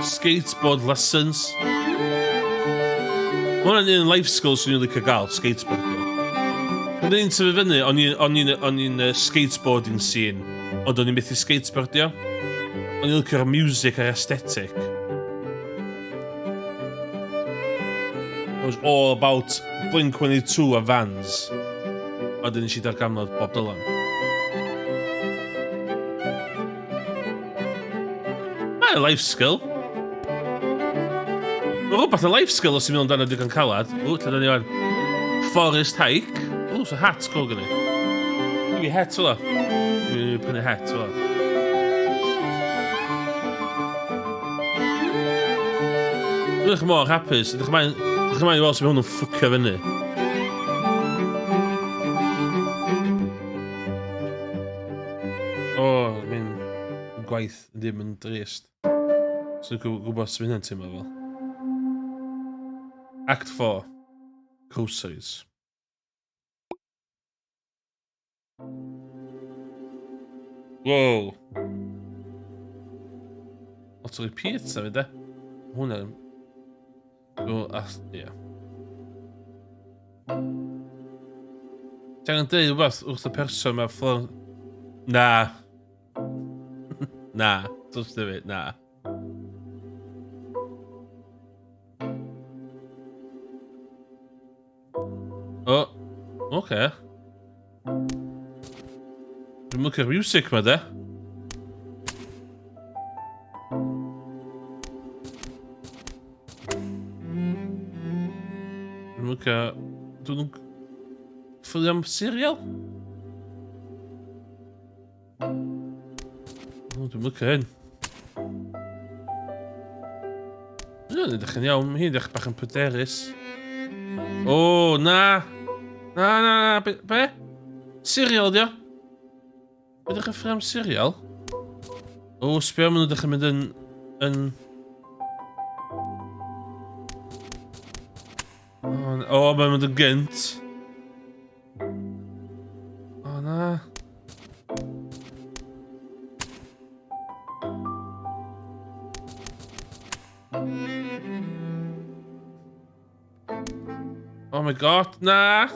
Skateboard lessons. Mae hwnna'n un life skills sy'n ni'n licio gael, skateboardio. Yn un tyfu fyny, o'n i'n skateboarding scene, ond o'n i'n methu skateboardio. O'n i'n licio'r music a'r aesthetic. was all about Blink-182 a Vans. A dyn nes I darganfod Bob Dylan. Mae'n life skill. Mae rhywbeth yn life skill os yw'n mynd amdano digon calad. Lle da ni o'n Forest Hike. So hat go gen i. Give me hat fel o. Dwi'n prynu hat fel o. Dwi'n mor hapus. Dwi'n chymau i weld sy'n hwn yn ffwcio fyny. O, mae'n gwaith ddim yn drist. So dwi'n gwybod sy'n hynny'n teimlo fel. Act 4. Groceries. Wow. Lot o'r pizza fi de. Hwna. Ie. Ti'n dweud rhywbeth wrth y person mae fflon... Na. Na. Dwi'n dweud, na. O. Oce. Dwi'n mwyn music ma de. Dwi'n mwyn... Dwi'n ffili am serial? Dwi'n mwyn hyn. Dwi'n edrych yn iawn, hi'n edrych bach yn pryderus. O, na! Na, be? Serial, dio? Ydych chi'n ffilm serial? O, sbio, maen nhw'n ydych chi'n mynd yn... O, maen mynd yn gynt. O, na. Oh my god, na!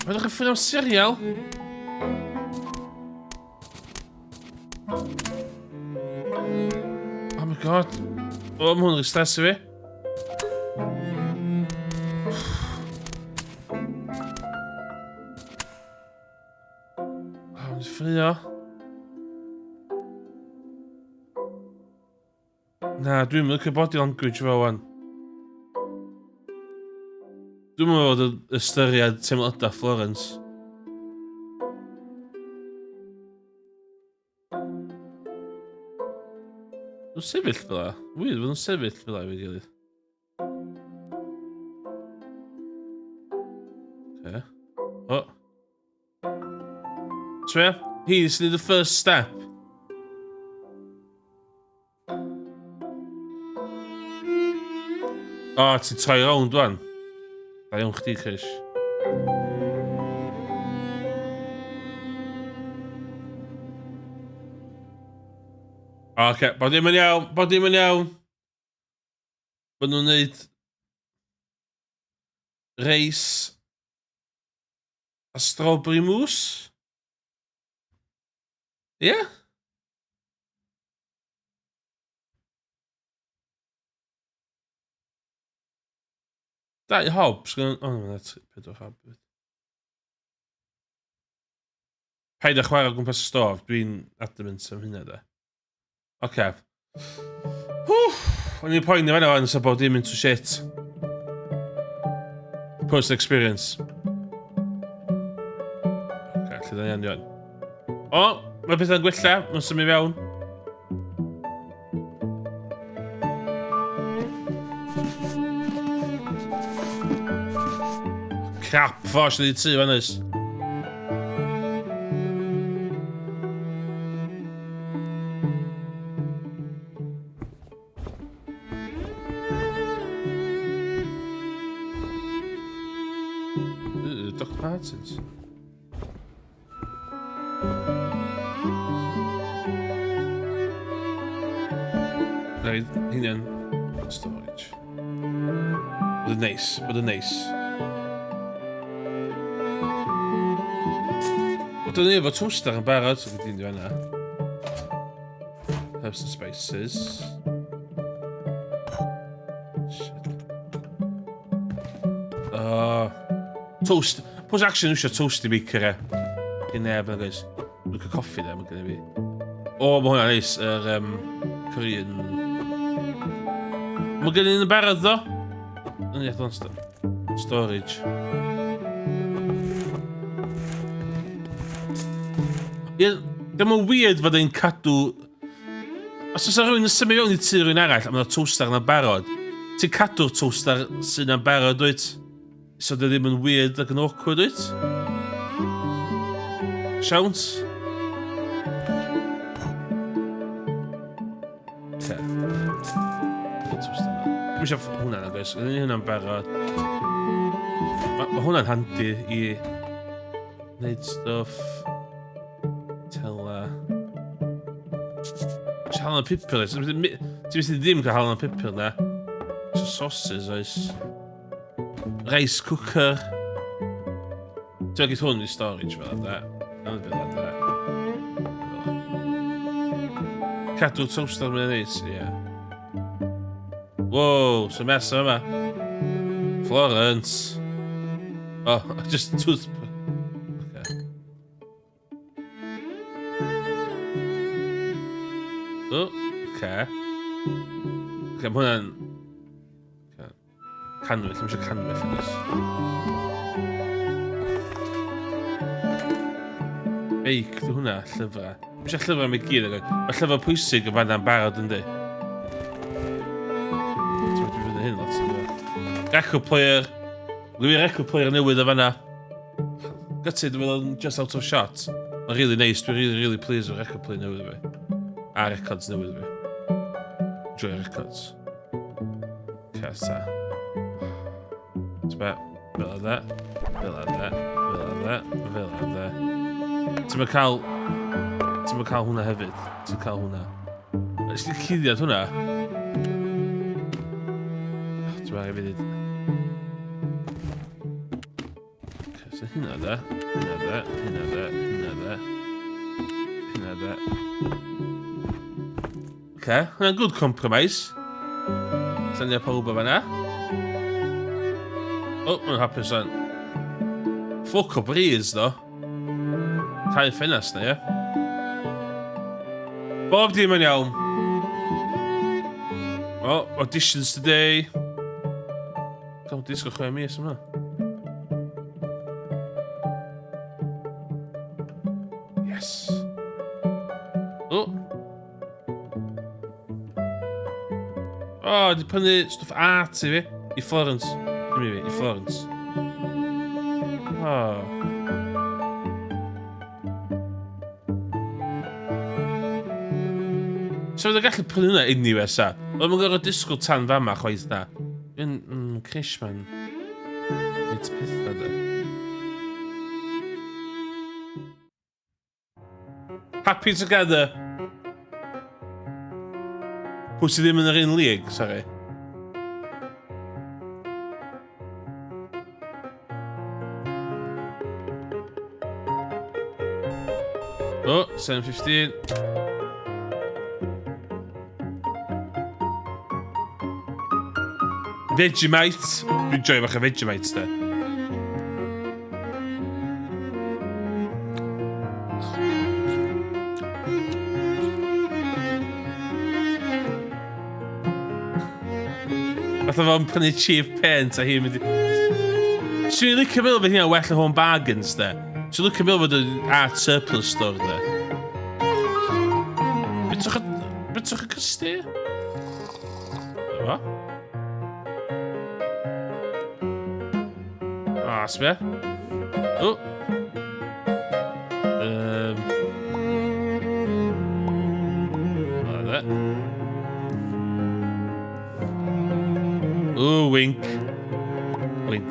Ydych chi'n ffilm serial? Oh my god. O, mae hwn yn stresu fi. O, mae'n ffrio. Na, dwi'n mynd i'r body language fo wan. Dwi'n mynd fod y ystyried teimladau Florence. Dwi'n sefyll fel la. Wir, fod yn sefyll fel la fi gilydd. Oce. O. Tria, he is the first step. O, ti'n troi rownd wan. Da iawn chdi, Chris. Oce, bod dim yn iawn, bod dim yn iawn. Bod nhw'n neud reis a strawberry mousse. Ie? Yeah? Da i Hobbs, o, mae'n pedwar Hob. Paid â chwarae o gwmpas y stof, dwi'n adamant am hynna da. Oce. O'n i'n poeni fan o'n bod dim into shit. Post experience. Oce, lle da ni anio. O, mae pethau'n gwella, mae'n symud fewn. Crap, ffos ydi tu fan ys. Dr. Martens. Right, hynna'n storage. Bod yn neis, bod yn neis. Bod yn efo toaster yn barod, so gyda'n di fanna. Herbs and spices. Shit. toast. Pwys actually nhw eisiau toasty maker e. Gyn neb yna, guys. Look a coffi da, mae gen i fi. O, mae hwnna'n neis. Korean... Mae gen i'n barod, ddo? Yn eich don storage. Ie, ddim yn weird fod e'n cadw... Os oes rhywun yn symud fewn i tu rhywun arall a mae'n toaster yna'n barod, ti'n cadw'r toaster sy'n yna'n barod, dwyt? So dy ddim yn weird ac yn awkward, dwyt? Siawns? Te. Dwi'n eisiau hwnna na, guys. Gwneud hwnna'n barod. Mae hwnna'n handi i... wneud stuff... Tela... Eisiau halen y pipil, oes? Ti'n mynd ddim cael halen y pipil, na? Eisiau sauces, oes? Rice cooker. Ti'n mynd hwn i storage fel yna. Cadw toaster mynd neis, ie. Wow, so mess yma. Florence. Oh, just tooth... Okay. Oh, okay. Okay, mae hwnna'n... Canwyll, ddim eisiau canwyll ynys. Beic, di hwnna, llyfra. Ddim eisiau llyfra am ei gyd ag mae llyfra pwysig yn fanna'n barod yndi. Ti'n mynd i fynd hyn lot yn dweud. Record player. Gwy'n record player newydd o fanna. Gytid, dwi'n meddwl just out of shot. Mae'n really nice, dwi'n really pleased o'r record player newydd fi. A records newydd fi. Enjoy records. Cata. Fel yna, fel yna, fel yna, fel yna. Ti'n mynd cael hwnna hefyd. Ti'n cael hwnna. Ys ti'n cuddiad hwnna? Ti'n mynd i fi so hynna da, hynna da, hynna da, hynna da. Hynna da. Oce, hwnna'n good compromise. Llen ni a pawb o fanna. O, mae'n hapus o'n... Ffwc o breeze, do. Cau ffenast na, ie? Bob dim yn iawn. O, auditions today. Gael disgo 6 mis yma. Yes. O. O, di prynu stwff art i fi. I Florence. Dim i Florence. Oh. So fydda gallu prynu hwnna unni sa? Oedd mae'n gorfod disgwyl tan fama chwaith na. Yn Crish, man. It's pethau da. Happy together. Pwy sydd ddim yn yr un league, sorry. Oh, 7:15. Vegemite. Dwi'n joio bach o Vegemite, da. Fatha fo'n prynu cheap paint a hi'n mynd i... Swn i'n licio meddwl beth hynna'n well o Home Bargains, da. Swn i'n licio meddwl bod yn art surplus store, da. Beth o'ch y cysti? Efo? O, sbia. O! Ola da. O, wink. Wink.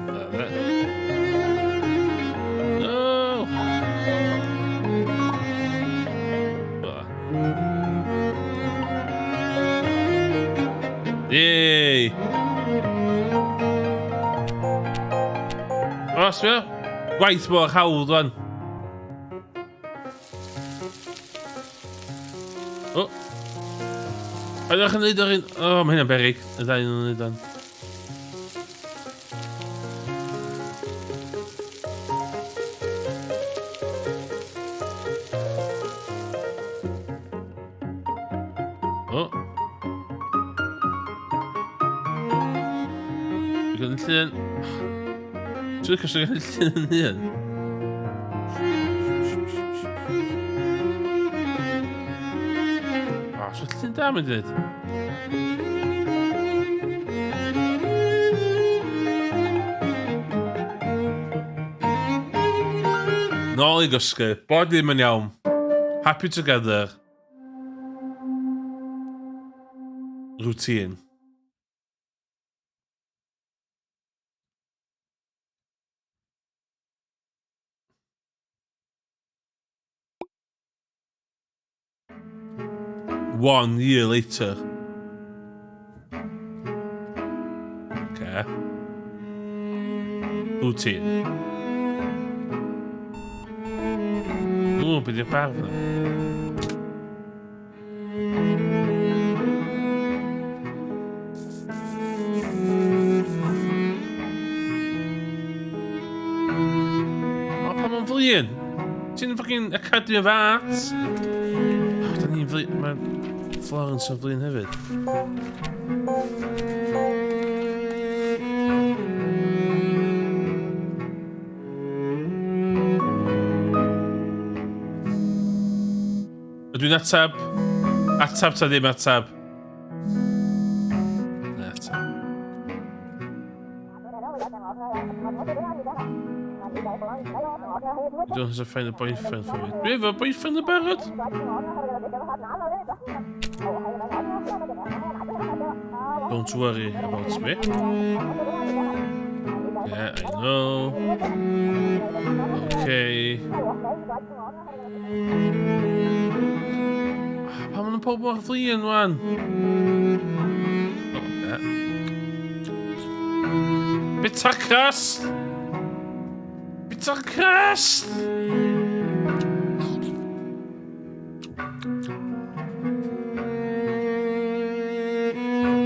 Ola da. No! Ola. Yay! O, sbio? Gwaith mor hawdd, wan. O! Oeddech yn neud o'r un... O, mae hynna'n berig. Y ddau yn neud o'n. Dwi'n llun... Dwi'n cael llun yn hyn. O, so llun da mae'n dweud. Nôl i gysgu. Bod ddim yn iawn. Happy together. Routine. One year later. Okay. Routine. Ooh, be di'r barf na. O, pa ma'n flin? Ti'n fucking Academy of Arts? O, da ni'n flin... Mae Florence yn flin hefyd. Ydw i'n atab? Atab ta ddim atab? Na, atab. I don't have to find a boyfriend for me. Do you have a boyfriend yn barod? Don't worry about me. Yeah, I know. Okay. Pam ma'n pob mor flin, wan? Okay. Bita crust! Bita crust!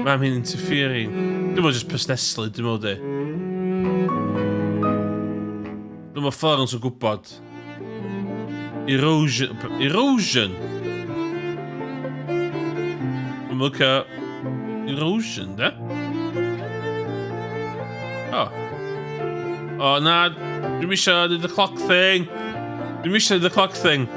Mam hi'n interfering. Dwi'n meddwl just persneslu, dwi'n meddwl di. Dwi'n meddwl Florence yn gwybod. Erosion. Erosion? Dwi'n meddwl ca... Erosion, da? Oh. Oh, na. Dwi'n eisiau dweud y clock thing. Dwi'n eisiau dweud y clock thing.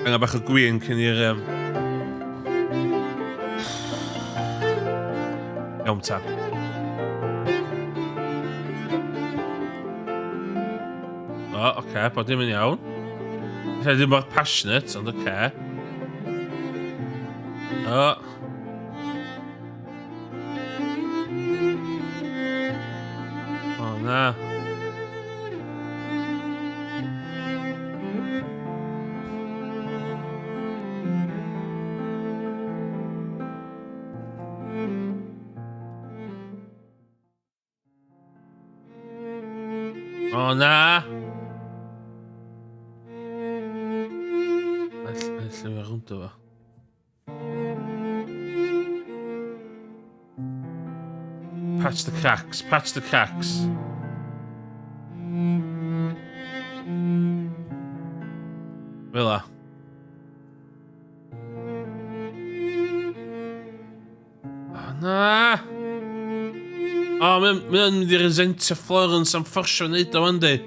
Angen bach o gwyn cyn i'r... Iawn ta. O, oce, bod dim yn iawn. Lle ddim mor passionate, ond oce. O. O, na. O, na! Lle fe rwnd o fo. Patch the cracks, patch the cracks. Fel la. O, na! O, mae'n mynd i resentio Florence am fforsio wneud o, yndi?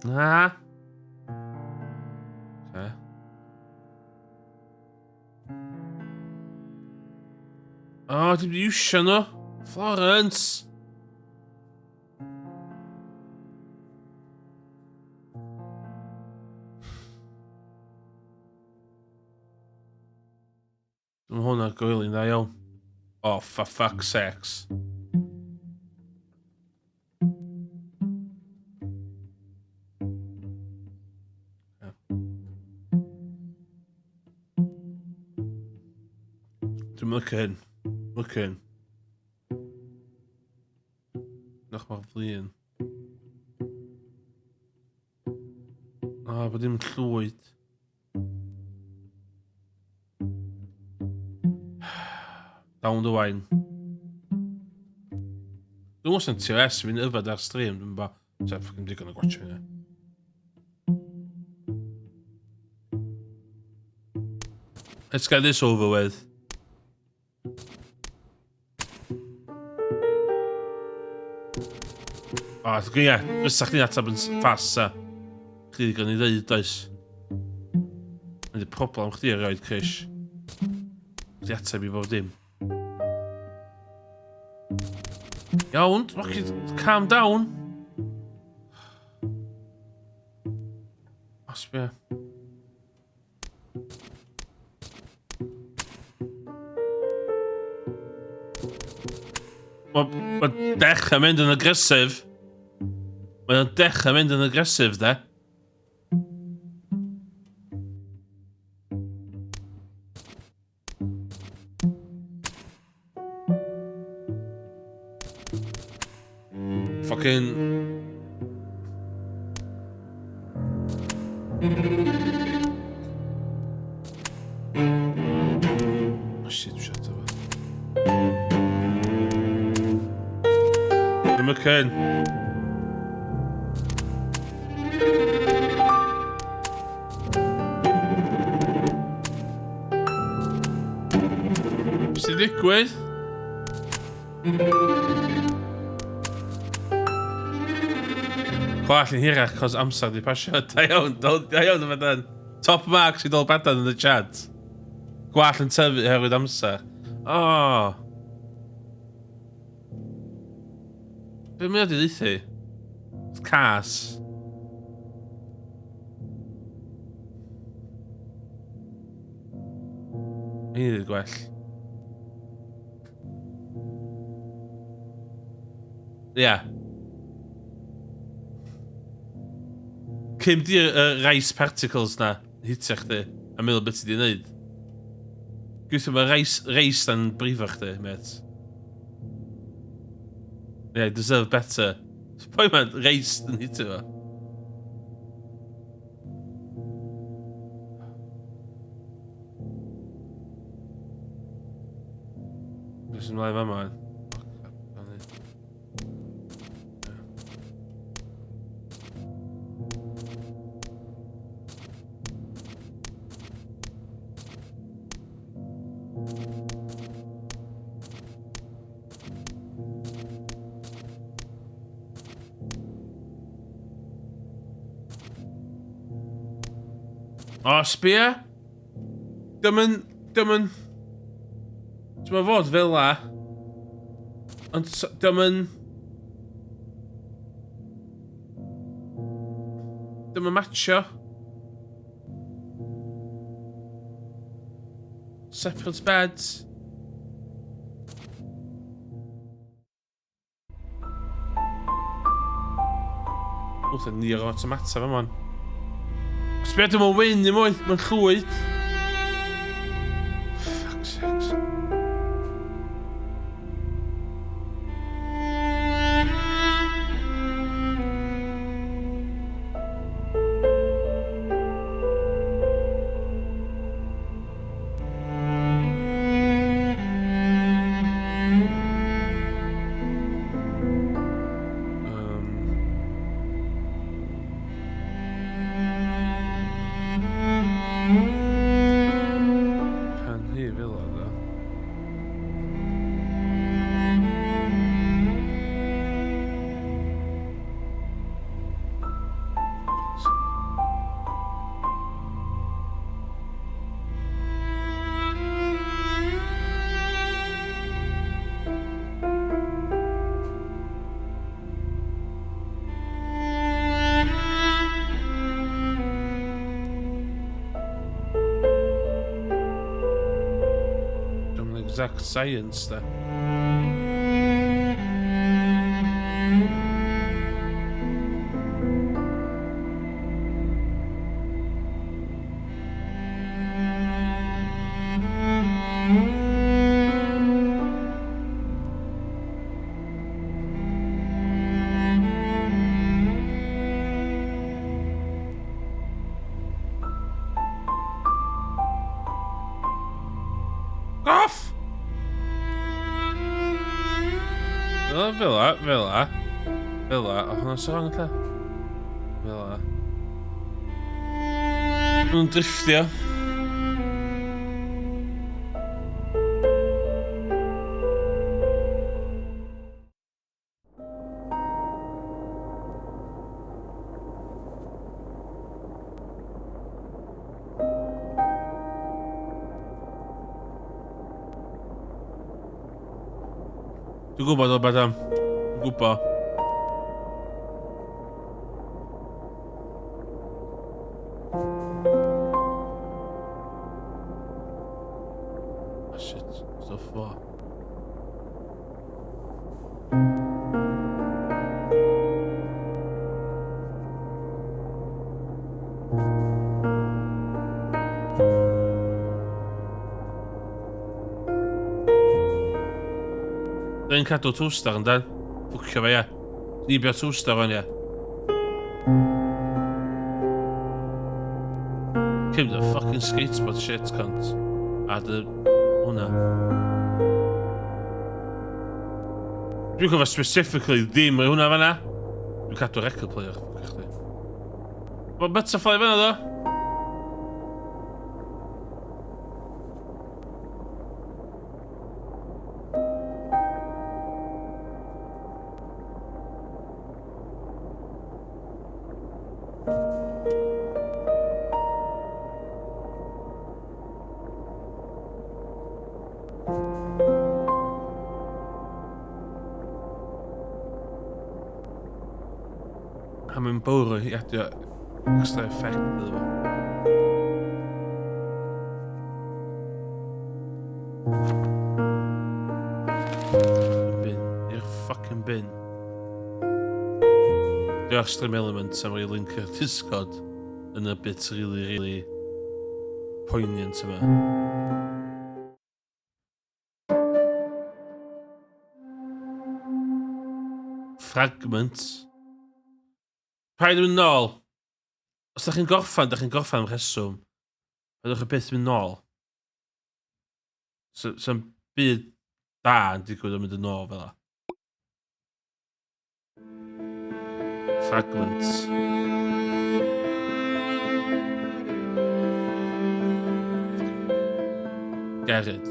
Na. Okay. O, dim di iwsio nhw. Florence. Mae hwnna'n gwylio'n dda iawn. Oh, for fuck's sakes. Dwi'n lycio hyn. Lycio hyn. Noch mor flin. O, bod dim llwyd. Down the wine. Dwi'n mwyn sy'n TOS fi'n yfad ar stream, dwi'n ba, sef ffocin digon o gwachio hynny. Let's get this over with. O, ie, fysa chdi'n atab yn ffas, sa. Chdi digon i ddeud, oes. Ydy problem chdi ar roed Crish. Chdi atab i bob dim. Iawn, Rocky, calm down. Osbia. Mae'n dechrau mynd yn agresif. Mae'n dechrau mynd yn agresif, de. Fucking... Oh shit, shut up. Ddim y cyn. Sy'n digwydd? Gwall yn hirach cos amser di pasio. Da iawn yma dan. Top mark sy'n dod badan yn y chat. Gwall yn tyfu herwydd amser. O. Be mae wedi ddeithu? Cas. Ein i ddweud gwell. Ia. Cym di'r rice particles na hitio chdi a meddwl beth ti di wneud. Gwythio mae rice dan brifo chdi, mate. Yeah, deserve better. Pwy mae'n rice dan hitio fo? Beth sy'n mlaen fama? O, sbia? Dim yn... Dwi'n fod fel la. Ond dim yn... Dim yn matcho. Separate beds. Wrth yn nir o tomata fe mon. Sbia dim o'n wyn i mwy, mae'n llwyd. Fuck's sakes. Exact science there. off! Fel la. O, hwnna'n sôn lle? Fel la. Nhw'n drifftio. Dwi'n gwybod o beth am. Dwi'n gwybod. Oh shit, stuff fo. Dwi'n cadw tŵstar yn dan. Ffwcio fe, ia. Nibio tŵstar o'n, ia. Cym the fucking skateboard shit, cunt. A dy... hwnna. Dwi'n cofio specifically ddim o'i hwnna fanna. Dwi'n cadw record player, ffwcio chdi. Mae'n butterfly fanna, ddo. A mae'n bwrw i adio extra effect iddo fo. Bin. I'r fucking bin. Diolch Stream Elements am rei link i'r Discord yn y bit really poignant yma. Fragments. Paid yn nôl. Os da chi'n gorffan am rheswm. Paidwch y beth mynd nôl. Sa'n byd da yn digwydd yn mynd yn nôl fel la. Fragments. Gerrid.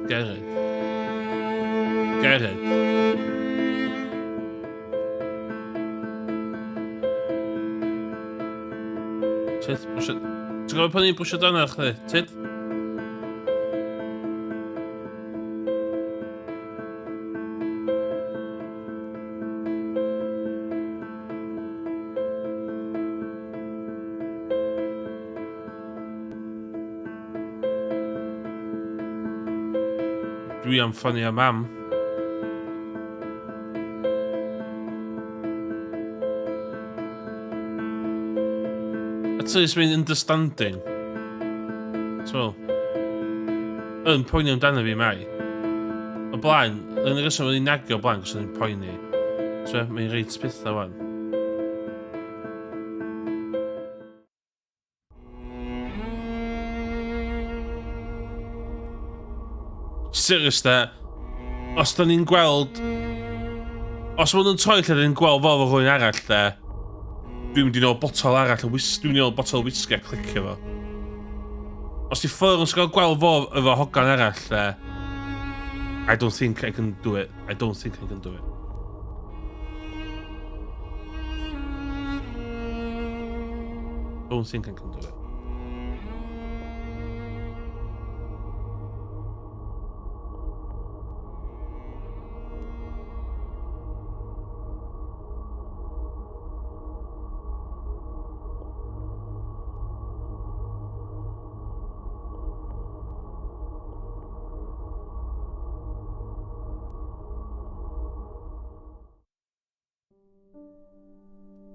Tid, bwysio... Ti'n gwybod pan ni'n bwysio dan ar chdi? Tid? Dwi am ffoni a mam. At least mae'n understanding. So, yn poeni amdano fi mai. O blaen, yn y reswm o'n i'n nagio o blaen, cos o'n i'n poeni. So, mae'n reit pethau wan. Serious da, os da ni'n gweld... Os ma'n nhw'n troi lle da ni'n gweld fo fo rhywun arall da, dwi'n mynd i nôl botol arall o dwi'n mynd i nôl botol whisky a clicio fo. Os di ffwrdd yn sgael gweld fo efo hogan arall da, I don't think I can do it. Don't think I can do it.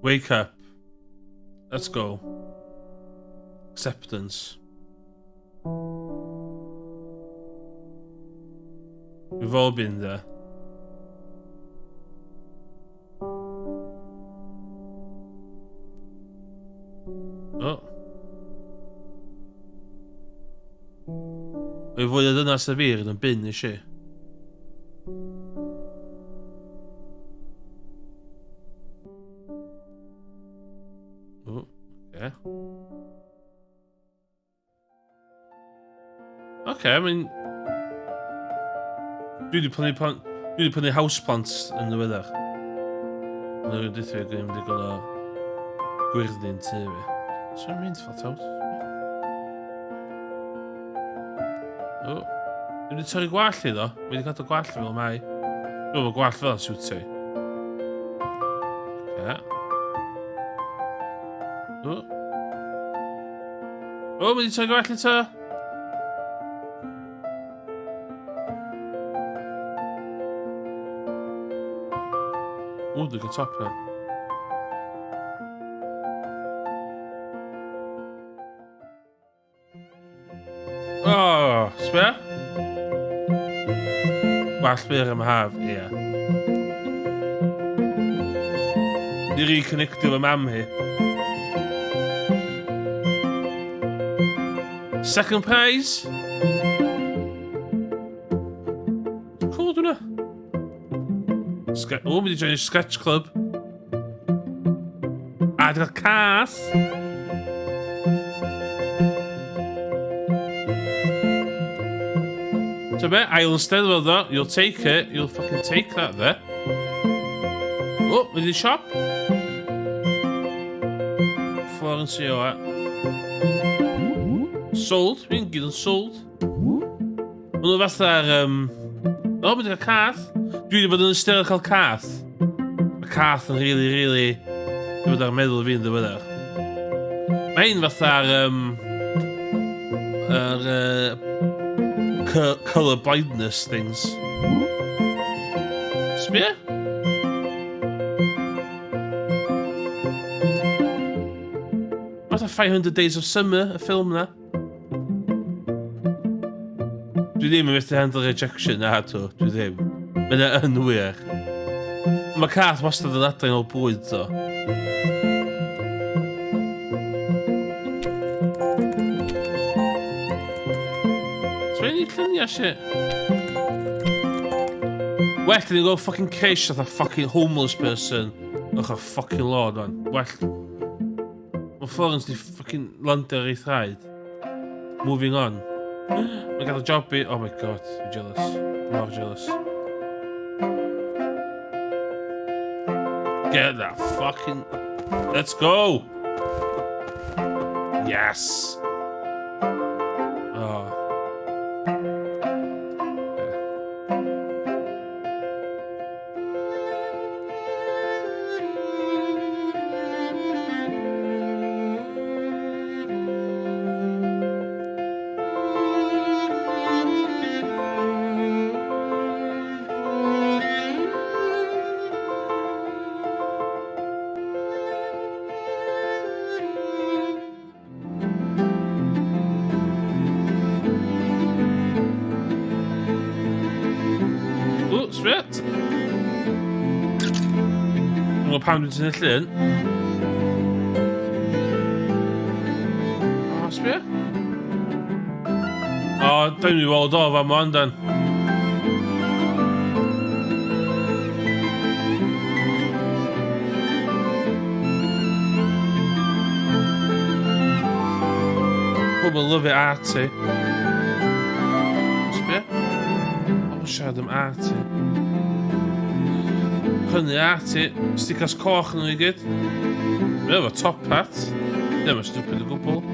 Wake up. Let's go. Acceptance. We've all been there. Oh. Mae fwy o ddynas y fyr yn bin i si. O, oce. Oce, mae'n... Dwi wedi prynu houseplants yn ddiweddar. Yn yr un dithwyr, dwi'n mynd i gael o gwyrddin tu fi. So'n mynd ffalt awt? O, dwi'n mynd i torri gwall i ddo. Mae wedi cadw gwall fel mai. Dwi'n mynd gwall fel siwtio. Oce. O. O, mae wedi torri gwall i to. O, dwi'n gael top na. O, sbia? Gwall byr am haf, ie. Di reconnectio fy mam hi. Second prize. Cool, dwi'n na. O, mynd i join y sketch club. A dwi'n cael cath. So be, ail yn steddfod ddo. You'll take it. You'll fucking take that there. O, mynd i siop. Florence i o. Sold. Fi'n gyd yn sold. Mae nhw fatha'r... O, mynd i'r cath. Dwi wedi bod yn ystod cael cath. Mae cath yn really... Dwi wedi ar meddwl fi'n ddiweddar. Mae un fatha'r... colour blindness things. Sbia? Fatha 500 Days of Summer, y ffilm na. Dwi ddim yn methu handle rejection na to, dwi ddim. Mae'n yn wir. Mae cath wastad yn adran o bwyd do. So ein i lluniau shit. Well, dyn ni'n go fucking case at a fucking homeless person. O'ch a fucking lord, man. Well. Mae Florence di fucking landio ar ei thraed. Moving on. Mae'n gael y job i... Oh my god, I'm jealous. I'm more jealous. Get that fucking... Let's go! Yes! Oh. Sbit. Wel, pam dwi'n tynnu llun? O, sbit. O, dwi'n mynd i weld o fan mo andan. Pobl love it arty. Sbit. Pobl siarad am arty. Prynu arty, stickers coch nhw i gyd. Mae efo top hat. Ddim yn stupid o gwbl.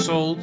Sold.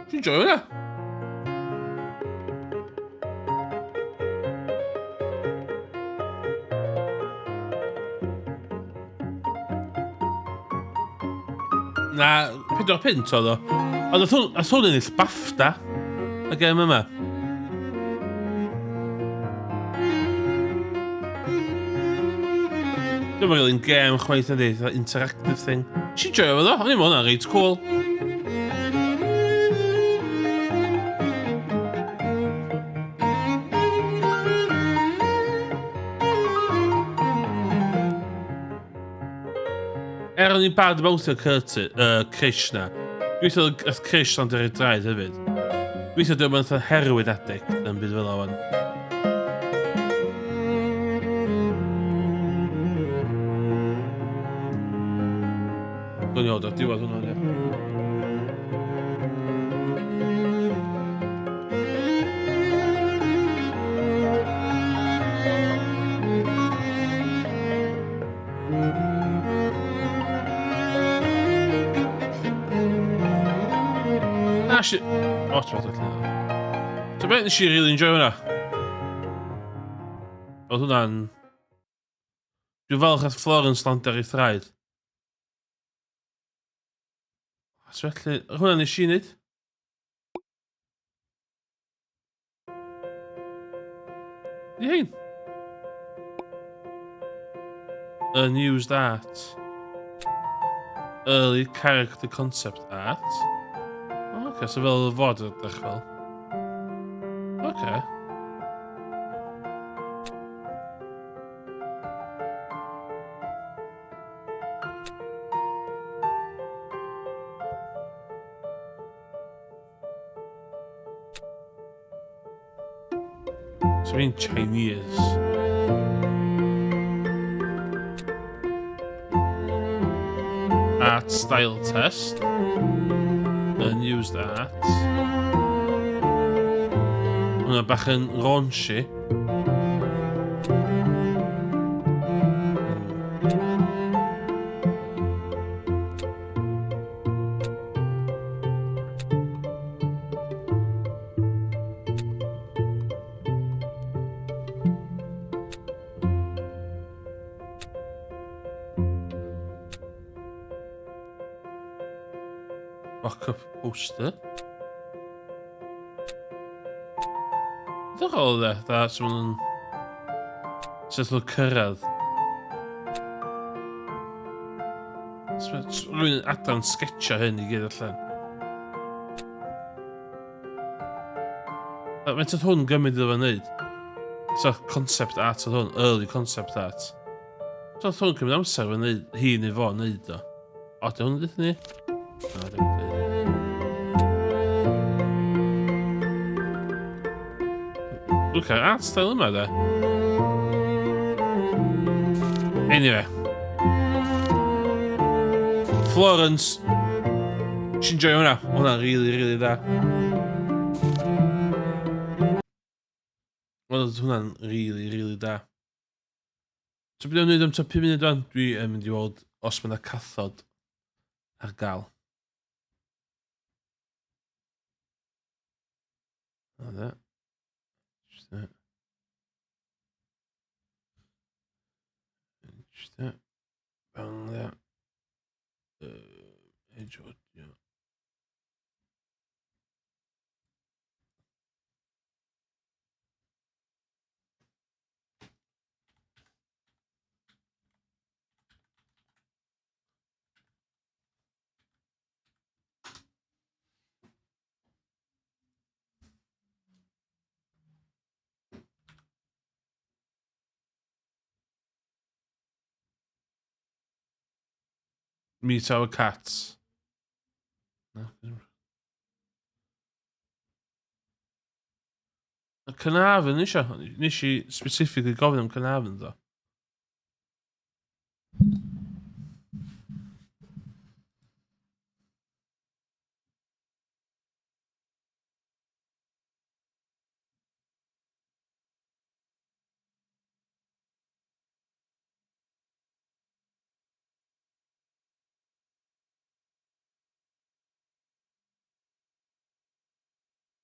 Dwi'n joio hwnna. Na, 4 punt oedd o. Ond oedd hwn yn ill BAFTA y gem yma. Dwi'n meddwl yn gem chwaith ydy, interactive thing. Si joio fo ddo, ond i'n meddwl hwnna'n reit cool. O'n i'n bad about y Crish na. Gweithio y Crish ond yr draed hefyd. Gweithio dwi'n meddwl herwyd addict yn byd fel o'n. Dwi'n iod o'r diwedd hwnna, ie. Na, si... O, ti'n meddwl lle. So beth nes i really enjoy hwnna? Oedd hwnna'n... Dwi'n falch at Florence land ar ei thraed. So felly, hwnna nes i wneud. Di hein? Unused art. Early character concept art. Ok, so fel y fod ydych fel. Ok. So in Chinese. Art style test. Unused art. Hwna bach yn raunchy. Mock-up poster. Ydych o dde, da, sy'n nhw'n... Sut nhw'n cyrraedd. Rwy'n adran sketcha hyn i gyd allan. Mae'n tyd hwn gymryd iddo fe wneud. So, concept art oedd hwn, early concept art. So, oedd hwn gymryd amser fe wneud, hi neu fo wneud o. O, di hwn dweud ni? Na, di hwn dweud. Look at art style yma, de. Anyway. Florence. Ti'n joio hwnna? Hwnna'n really da. Hwnna'n really da. So beth o'n wneud am 5 munud o'n? Dwi yn mynd i weld os mae'n cathod ar gael. O, de. Just that. Just that. Bang that. Edge out, yeah. Meet our cats. No. Y Cynarfon nes i specifically gofyn am Cynarfon ddo.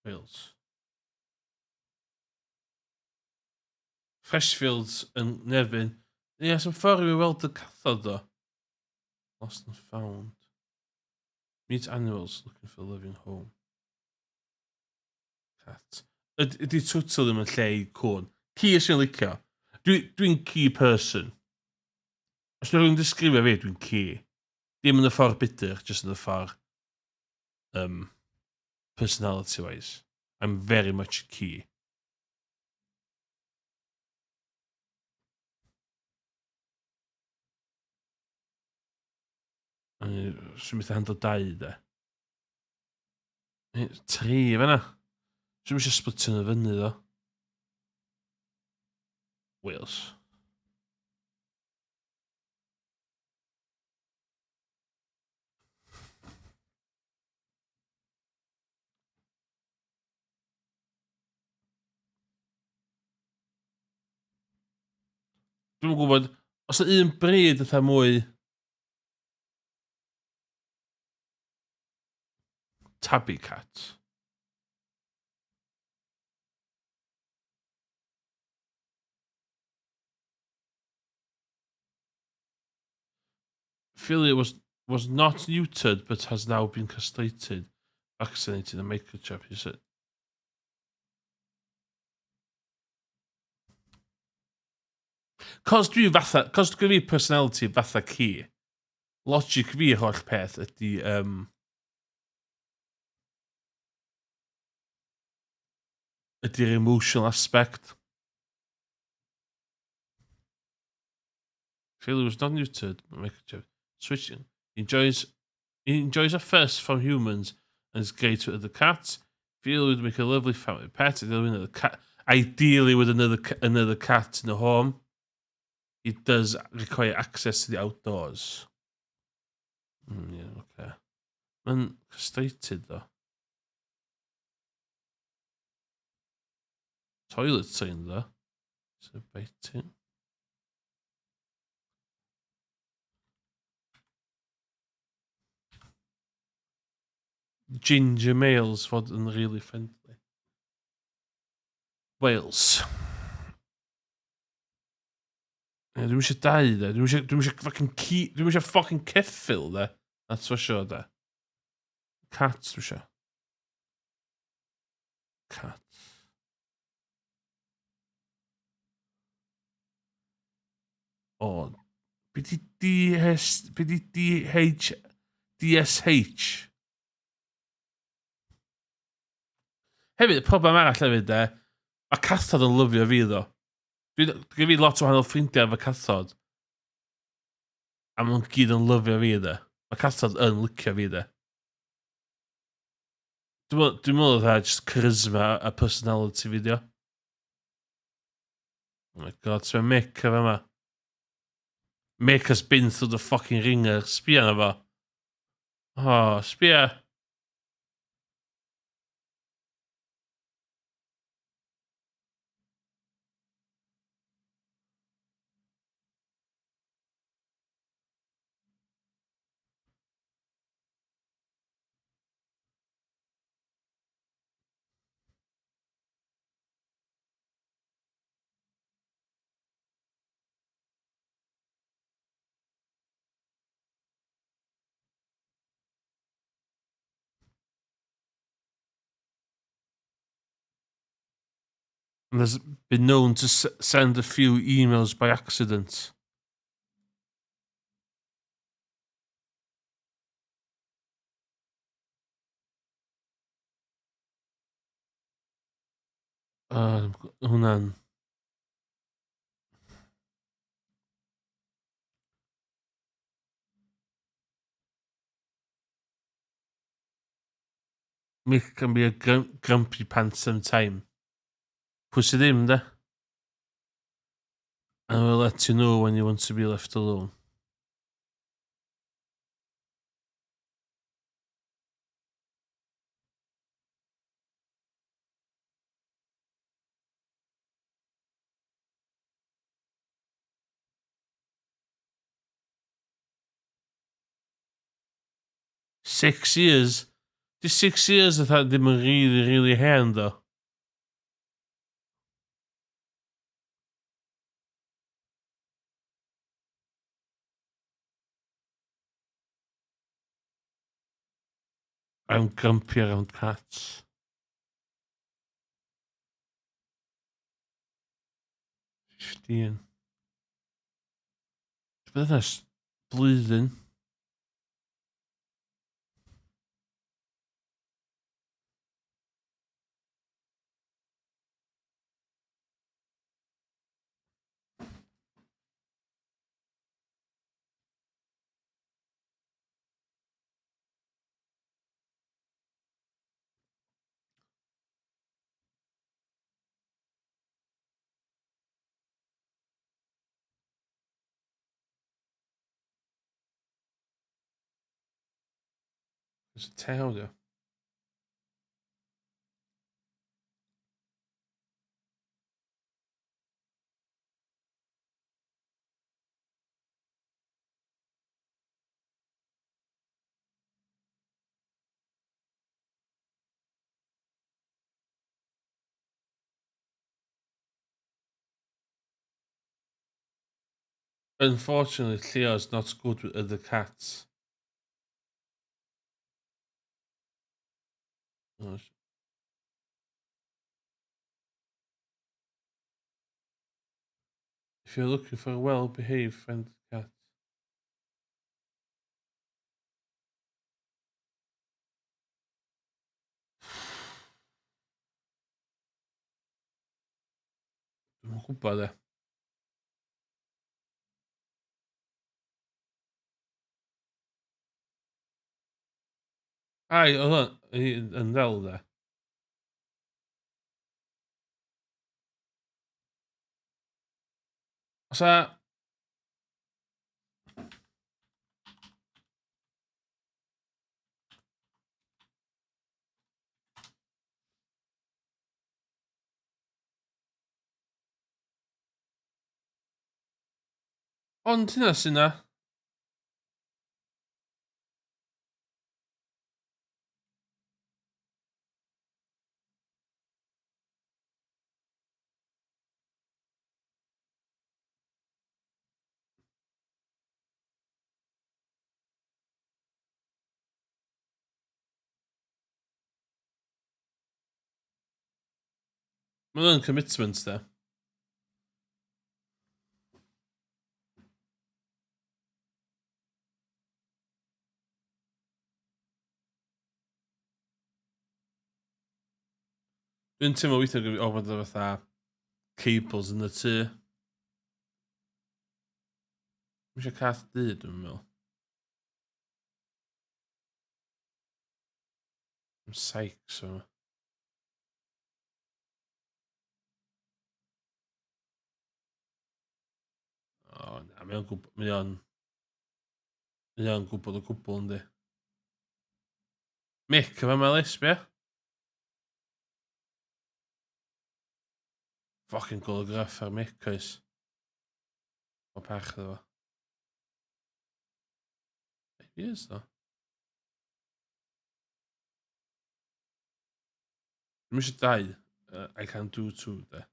Wales. Freshfields yn Nefyn. Ie, sy'n ffordd i weld y cathod o. Lost and found. Meet animals looking for a living home. Cat. Ydy twtl ddim yn lle i cwn. Ci ys i'n licio. Dwi'n ci person. Os dwi'n disgrifio fi, dwi'n ci. Dim yn y ffordd bitter, just yn y ffordd personality-wise. I'm very much a ci. Swn i'n handle 2, de. 3, fanna. Swn i'n splitio nhw fyny, ddo. Wales. Dwi'n gwybod, os yna un bryd ytha mwy tabby cat. Philly was not neutered but has now been castrated, vaccinated and microchip, he said. Cos gyda fi personality fatha ci, logic fi holl peth ydy ydy'r emotional aspect. Philly was not neutered, microchip. Switching. He enjoys a fuss from humans and is great with other cats. Philly would make a lovely family pet. Ideally with another cat in the home. It does require access to the outdoors. Yeah, okay. Mae'n castrated, though. Toilet trained, though. So biting. Ginger males fod yn really friendly. Wales. Dwi'n eisiau 2, de. Dwi'n eisiau fucking ceffil, de. That's for sure, de. Cat, dwi'n eisiau. Cat. O. Be di DSH? Hefyd, y problem arall hefyd, de. Mae cathod yn lyfio fi, ddo. Dwi'n fi lot o wahanol ffrindiau efo cathod. A maen nhw'n gyd yn lyfio fi, de. Mae cathod yn licio fi, de. Dwi'n meddwl oedd just charisma a personality fi, dio. Oh my god, so mae Mick efo yma. Mick has been through the fucking ringer. Sbia na fo. Oh, sbia. And has been known to send a few emails by accident. Hwnna'n... Mick can be a grumpy pants sometime. Pwy sydd ddim, de? And we'll let you know when you want to be left alone. Six years? Di 6 years ytha ddim yn really, really hen, though. I'm grumpy around cats. Fifteen. Byddai'n blwyddyn. It's a tail there. Unfortunately, Theo's not good with other cats. Oh, if you're looking for a well-behaved friendly cat, dwi'n gwybod e. Ai, oedd yn ddel de. Os a... Ond hynna sy'n na. Mae'n commitment de. Dwi'n teimlo weithio gyda o bod o fatha cables yn y tŷ. Mae eisiau cath du, dwi'n meddwl. I'm psych, so... O, na, mae o'n gwybod... Mae o'n gwybod o gwbl, yndi. Mick, efo mae lesbia? Fucking golygraff ar Mick, oes. O pach iddo fo. Maybe is, though. Dwi'n eisiau dau. I can do two, de.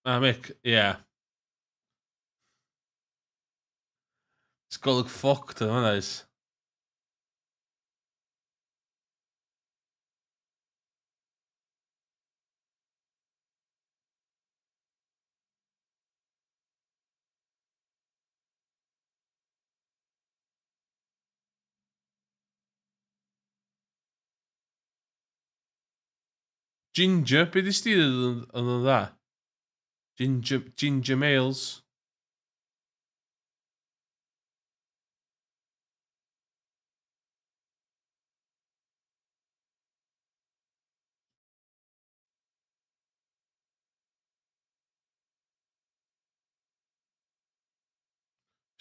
Mick, yeah. It's got to look fucked, yn hwnna, is. Ginger, be di sti yn y dda? Ginger males.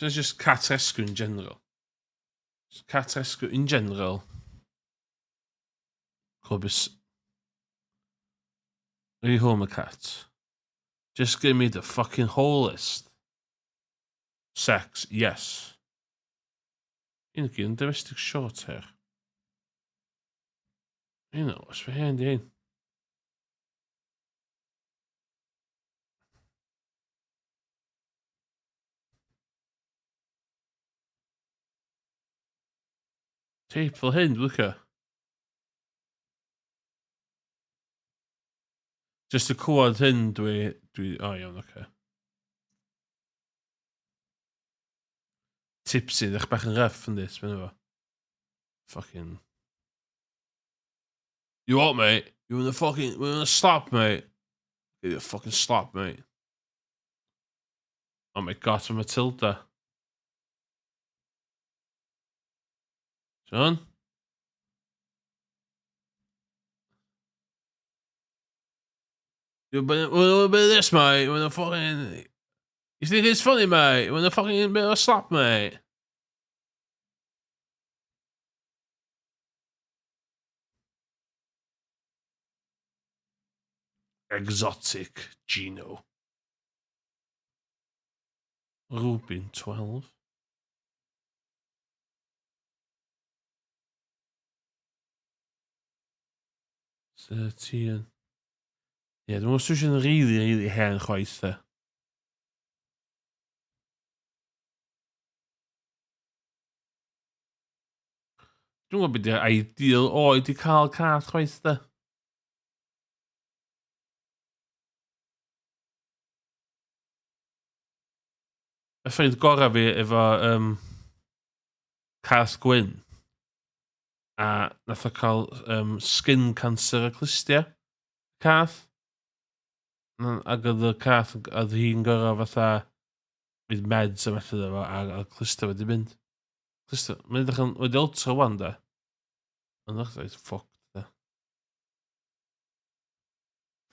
So it's just cat rescue in general. Just cat rescue in general. Cobus. Rehome a cat. Just give me the fucking whole list. Sex, yes. Un domestic short hair. You know, what's behind it? Tape fel hyn, look. Just y cwad hyn o iawn, oce. Tipsy, ddech bach yn rough yn dis, mynd efo. Fucking... You what, mate? You wanna stop, mate? Give you a fucking stop, mate. Oh my god, from Matilda. John? You bit this, mate? You wanna fucking... You think it's funny, mate? You wanna fucking bit of a slap, mate? Exotic Gino. Rubin 12. $13. Yeah, dwi'n mwyn yn really hen chwaith da. Dwi'n gwybod beth yw'r ideal oed i cael cath chwaith da. Y ffrind gorau fi efo cath gwyn. A nath o cael skin cancer a clustia. Cath. Ac oedd y cath, oedd hi'n gorau fatha fydd meds a methu efo, a clustia wedi mynd. Clustia, mae'n edrych yn wedi ultra wan da. Ond ddech chi'n ffoc da.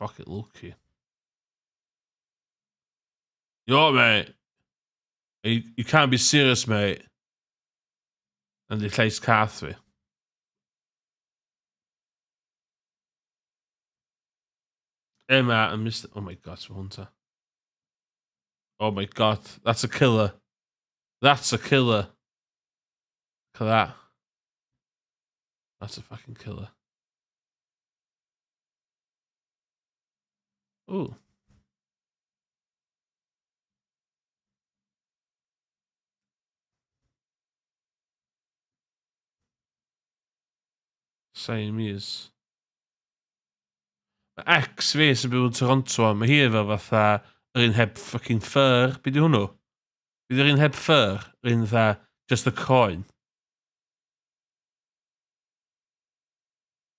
Fuck it, Loki. Yo, mate. You can't be serious, mate. And di llais cath fi. Emma and Mr. Oh my god, Hunter. Oh my god, that's a killer. That's a killer. Look at that. That's a fucking killer. Ooh. Siamese. Ex fi sy'n byw yn Toronto, mae hi efo fatha yr un heb fucking fur. Be di hwnnw? Be di'r un heb fur? Yr un fatha just a coin.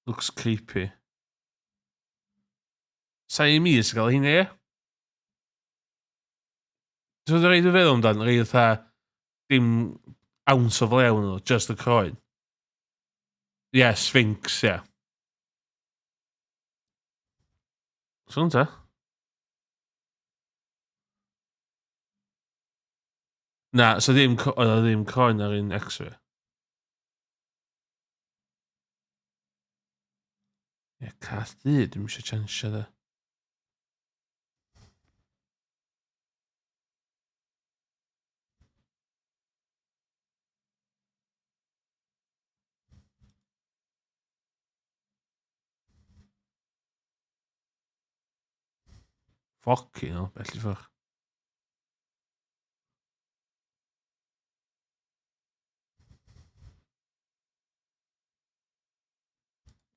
Looks creepy. Siamese gael hynny, e? Dwi'n rhaid i feddwl amdan, rhaid fatha dim ounce o flew nhw, just a coin. Yeah, Sphinx, yeah. Swn ta? Na, so ddim coin ar un X-ray. Ie, cath dyd, ddim eisiau chansio da. Fucking hell, bell i ffwrdd.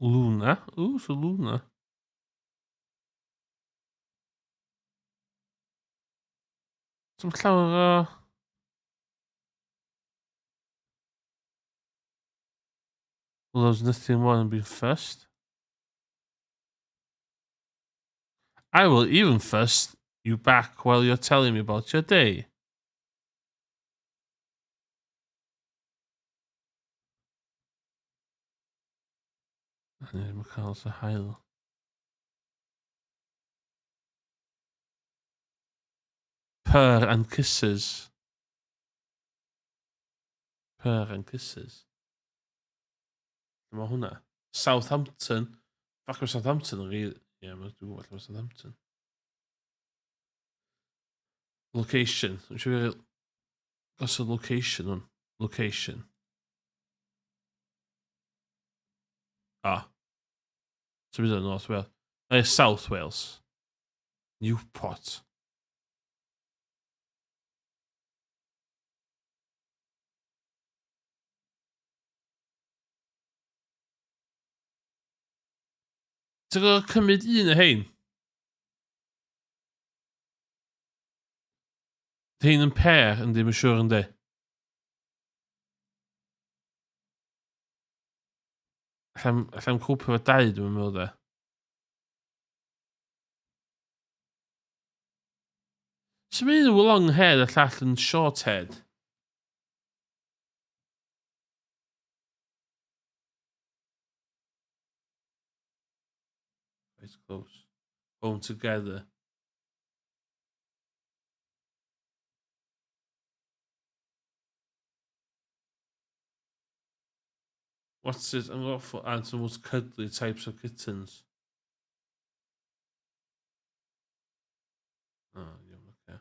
Luna? Ooh, so Luna. Dim llawer o... Well, there's nothing more than being first. I will even first you back while you're telling me about your day. Mae'n cael sy'n hael. Purr and kisses. Purr and kisses. Mae hwnna. Southampton. Fac o Southampton yn rhaid. Ie, mae'n dwi'n gwybod lle Southampton. Location. Dwi'n siŵr os y location hwn. Location. So bydd yn North Wales. South Wales. Newport. Ti'n gwybod cymryd un o hein? Hein yn per, yndi, mae'n siŵr yndi. Allan cwpio fo dau, dwi'n meddwl de. So mae un yn long head a llall yn short head. Quite close. Going together. What's it? I'm not for the most cuddly types of kittens. Oh, yeah, okay.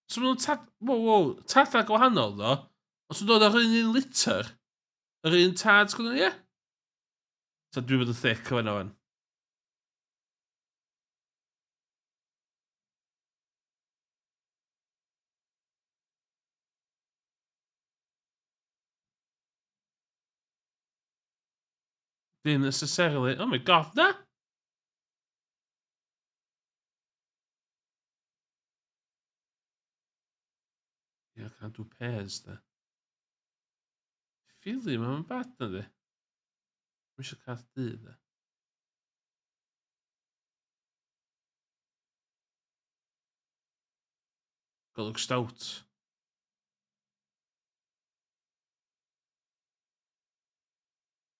So maen nhw'n tadau gwahanol, ddo? Os nhw'n dod ar un litter? Yr un tad, sgwnnw, ie? So dwi'n bod yn thick o fan. Ddim necessarily. Oh my god, na? Yeah, I can't do pairs, da. Feel ddim am bad na di. Mae eisiau cath dy, da. Golwg stout.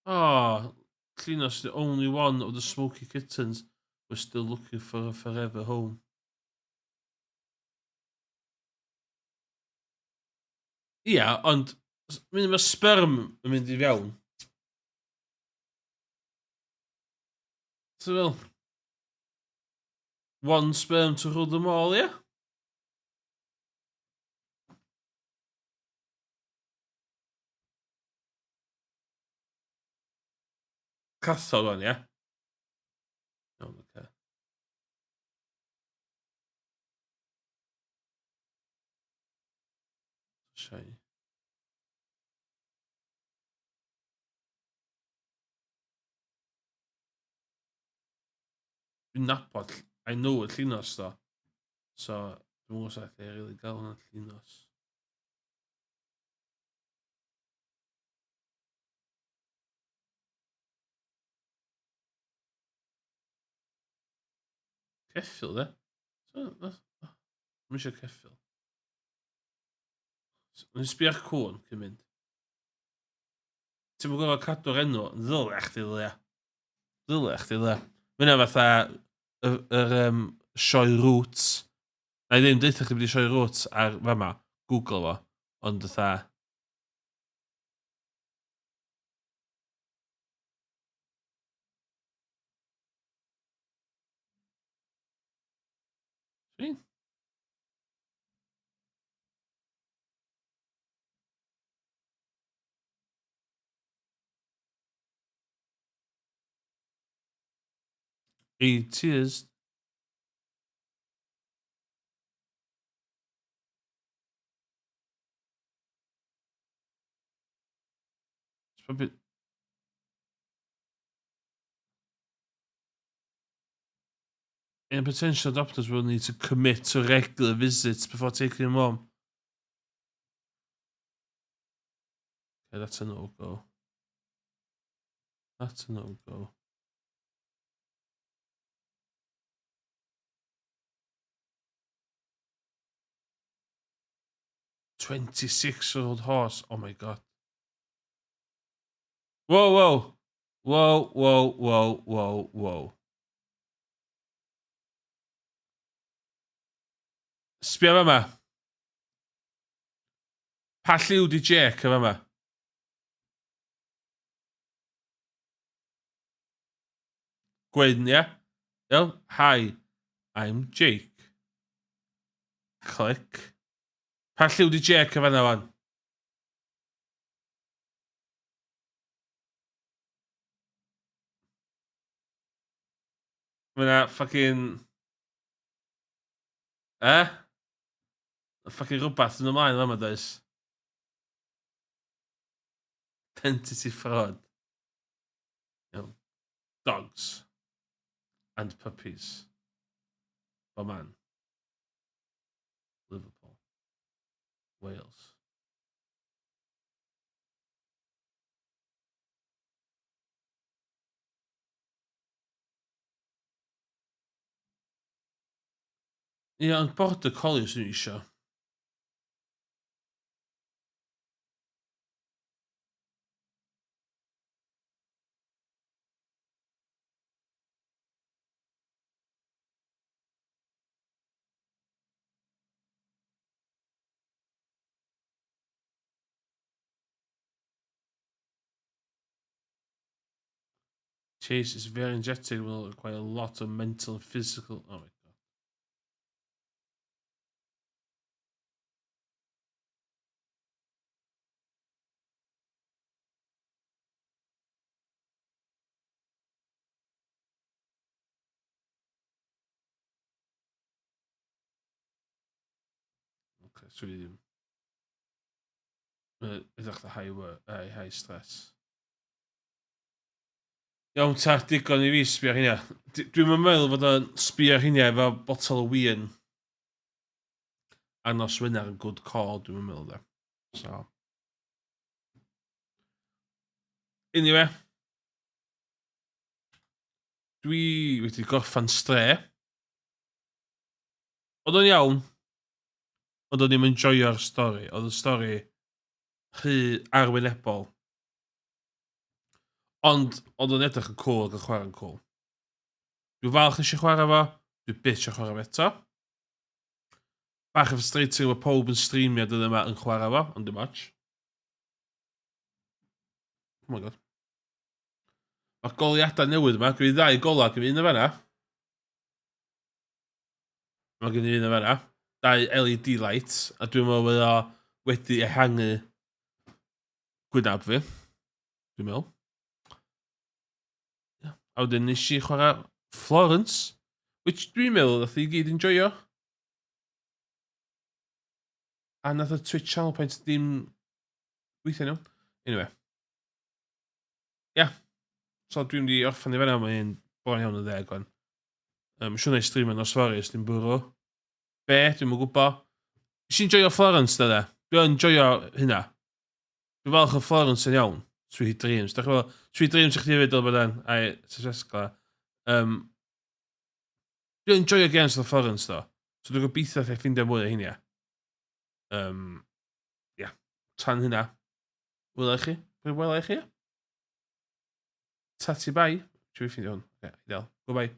Oh, Klinos, the only one of the smoky kittens was still looking for a forever home. Ia, ond mae sperm yn mynd i fewn. So fel, one sperm to rule them all, ia? Cathod o'n, ia? Iawn, oce. Shiny. Dwi'n nabod, I know y llunos, do. So, dwi'n mwyn os allai rili gael hwnna llunos. Ceffil, de? Mae eisiau ceffil. Mae'n sbiach cwn, cyn mynd. Ti'n mwyn gofod cadw'r enw, ddyle chdi ddylia. Ddyle chdi ddylia. Mae'n fatha sioe roots. Na i ddim deitha chdi bod i sioe roots ar fama. Google fo. Ond fatha... Swein. Tears. It's probably... And potential adopters will need to commit to regular visits before taking them home. Okay, that's a no-go. That's a no-go. $26-year-old horse. Oh my god. Whoa, whoa. Whoa, whoa, whoa, whoa, whoa. Sbia fama. Pa lliw di Jake y fama? Gwyn, ia? Iawn? Hi, I'm Jake. Click. Pa lliw di Jake y fanna fan? Mae na fucking... Eh? Ffucking rhywbeth yn ymlaen yma, does. Identity fraud. Iawn. Dogs and puppies. Bo man. Liverpool. Wales. Ie, ond border collie sy'n isio. Chase is very energetic, will require a lot of mental and physical. Oh my god. Okay, so we ddim. Ydych the high stress. Iawn ta, digon i fi sbio ar hynna. Dwi'n meddwl fod o'n sbio ar hynna efo botol o win. A nos Wener yn good call, dwi'n meddwl da. So. Anyway. Dwi wedi gorffan stre. Oedd o'n iawn. Ond o'n i'n enjoyo'r stori. Oedd y stori rhy arwynebol. Ond oedd o'n edrych yn cool ac yn chwarae'n cool. Dwi'n falch nes i chwarae fo. Dwi'n bitch o chwarae fo eto. Bach o frustrating efo pob yn streamio dyn yma yn chwarae fo, ond dim much. Oh my god. Mae'r goliadau newydd yma. Gwyd ddau gola, gyda un o fanna. Mae gen i un o fanna. 2 LED lights. A dwi'n meddwl bod o wedi ehangu gwynab fi. Dwi'n meddwl. A wedyn nes i chwarae Florence. Which dwi'n meddwl nath i gyd enjoyo. A nath y Twitch channel point dim gweithio nhw. Anyway. So dwi'n mynd i orffan i fanna, mae'n bo'n iawn o 10 gwan. Siwn ei stream yn osfori, os dwi'n bwrw. Be, dwi'n mwyn gwybod. Nes i'n joio Florence, da. Dwi'n enjoyo hynna. Dwi'n falch o Florence yn iawn. Sweet Dreams. Dach chi'n Sweet Dreams i'ch chi hefyd oedd bod ai, Sesesgla. Dwi'n enjoyo games o Florence, do. So dwi'n gobeithio lle ffindio mwy o hynna. Tan hynna. Wyla i chi? Wyla i chi? Tati bai. Dwi'n ffindio hwn. Ideal. Goodbye.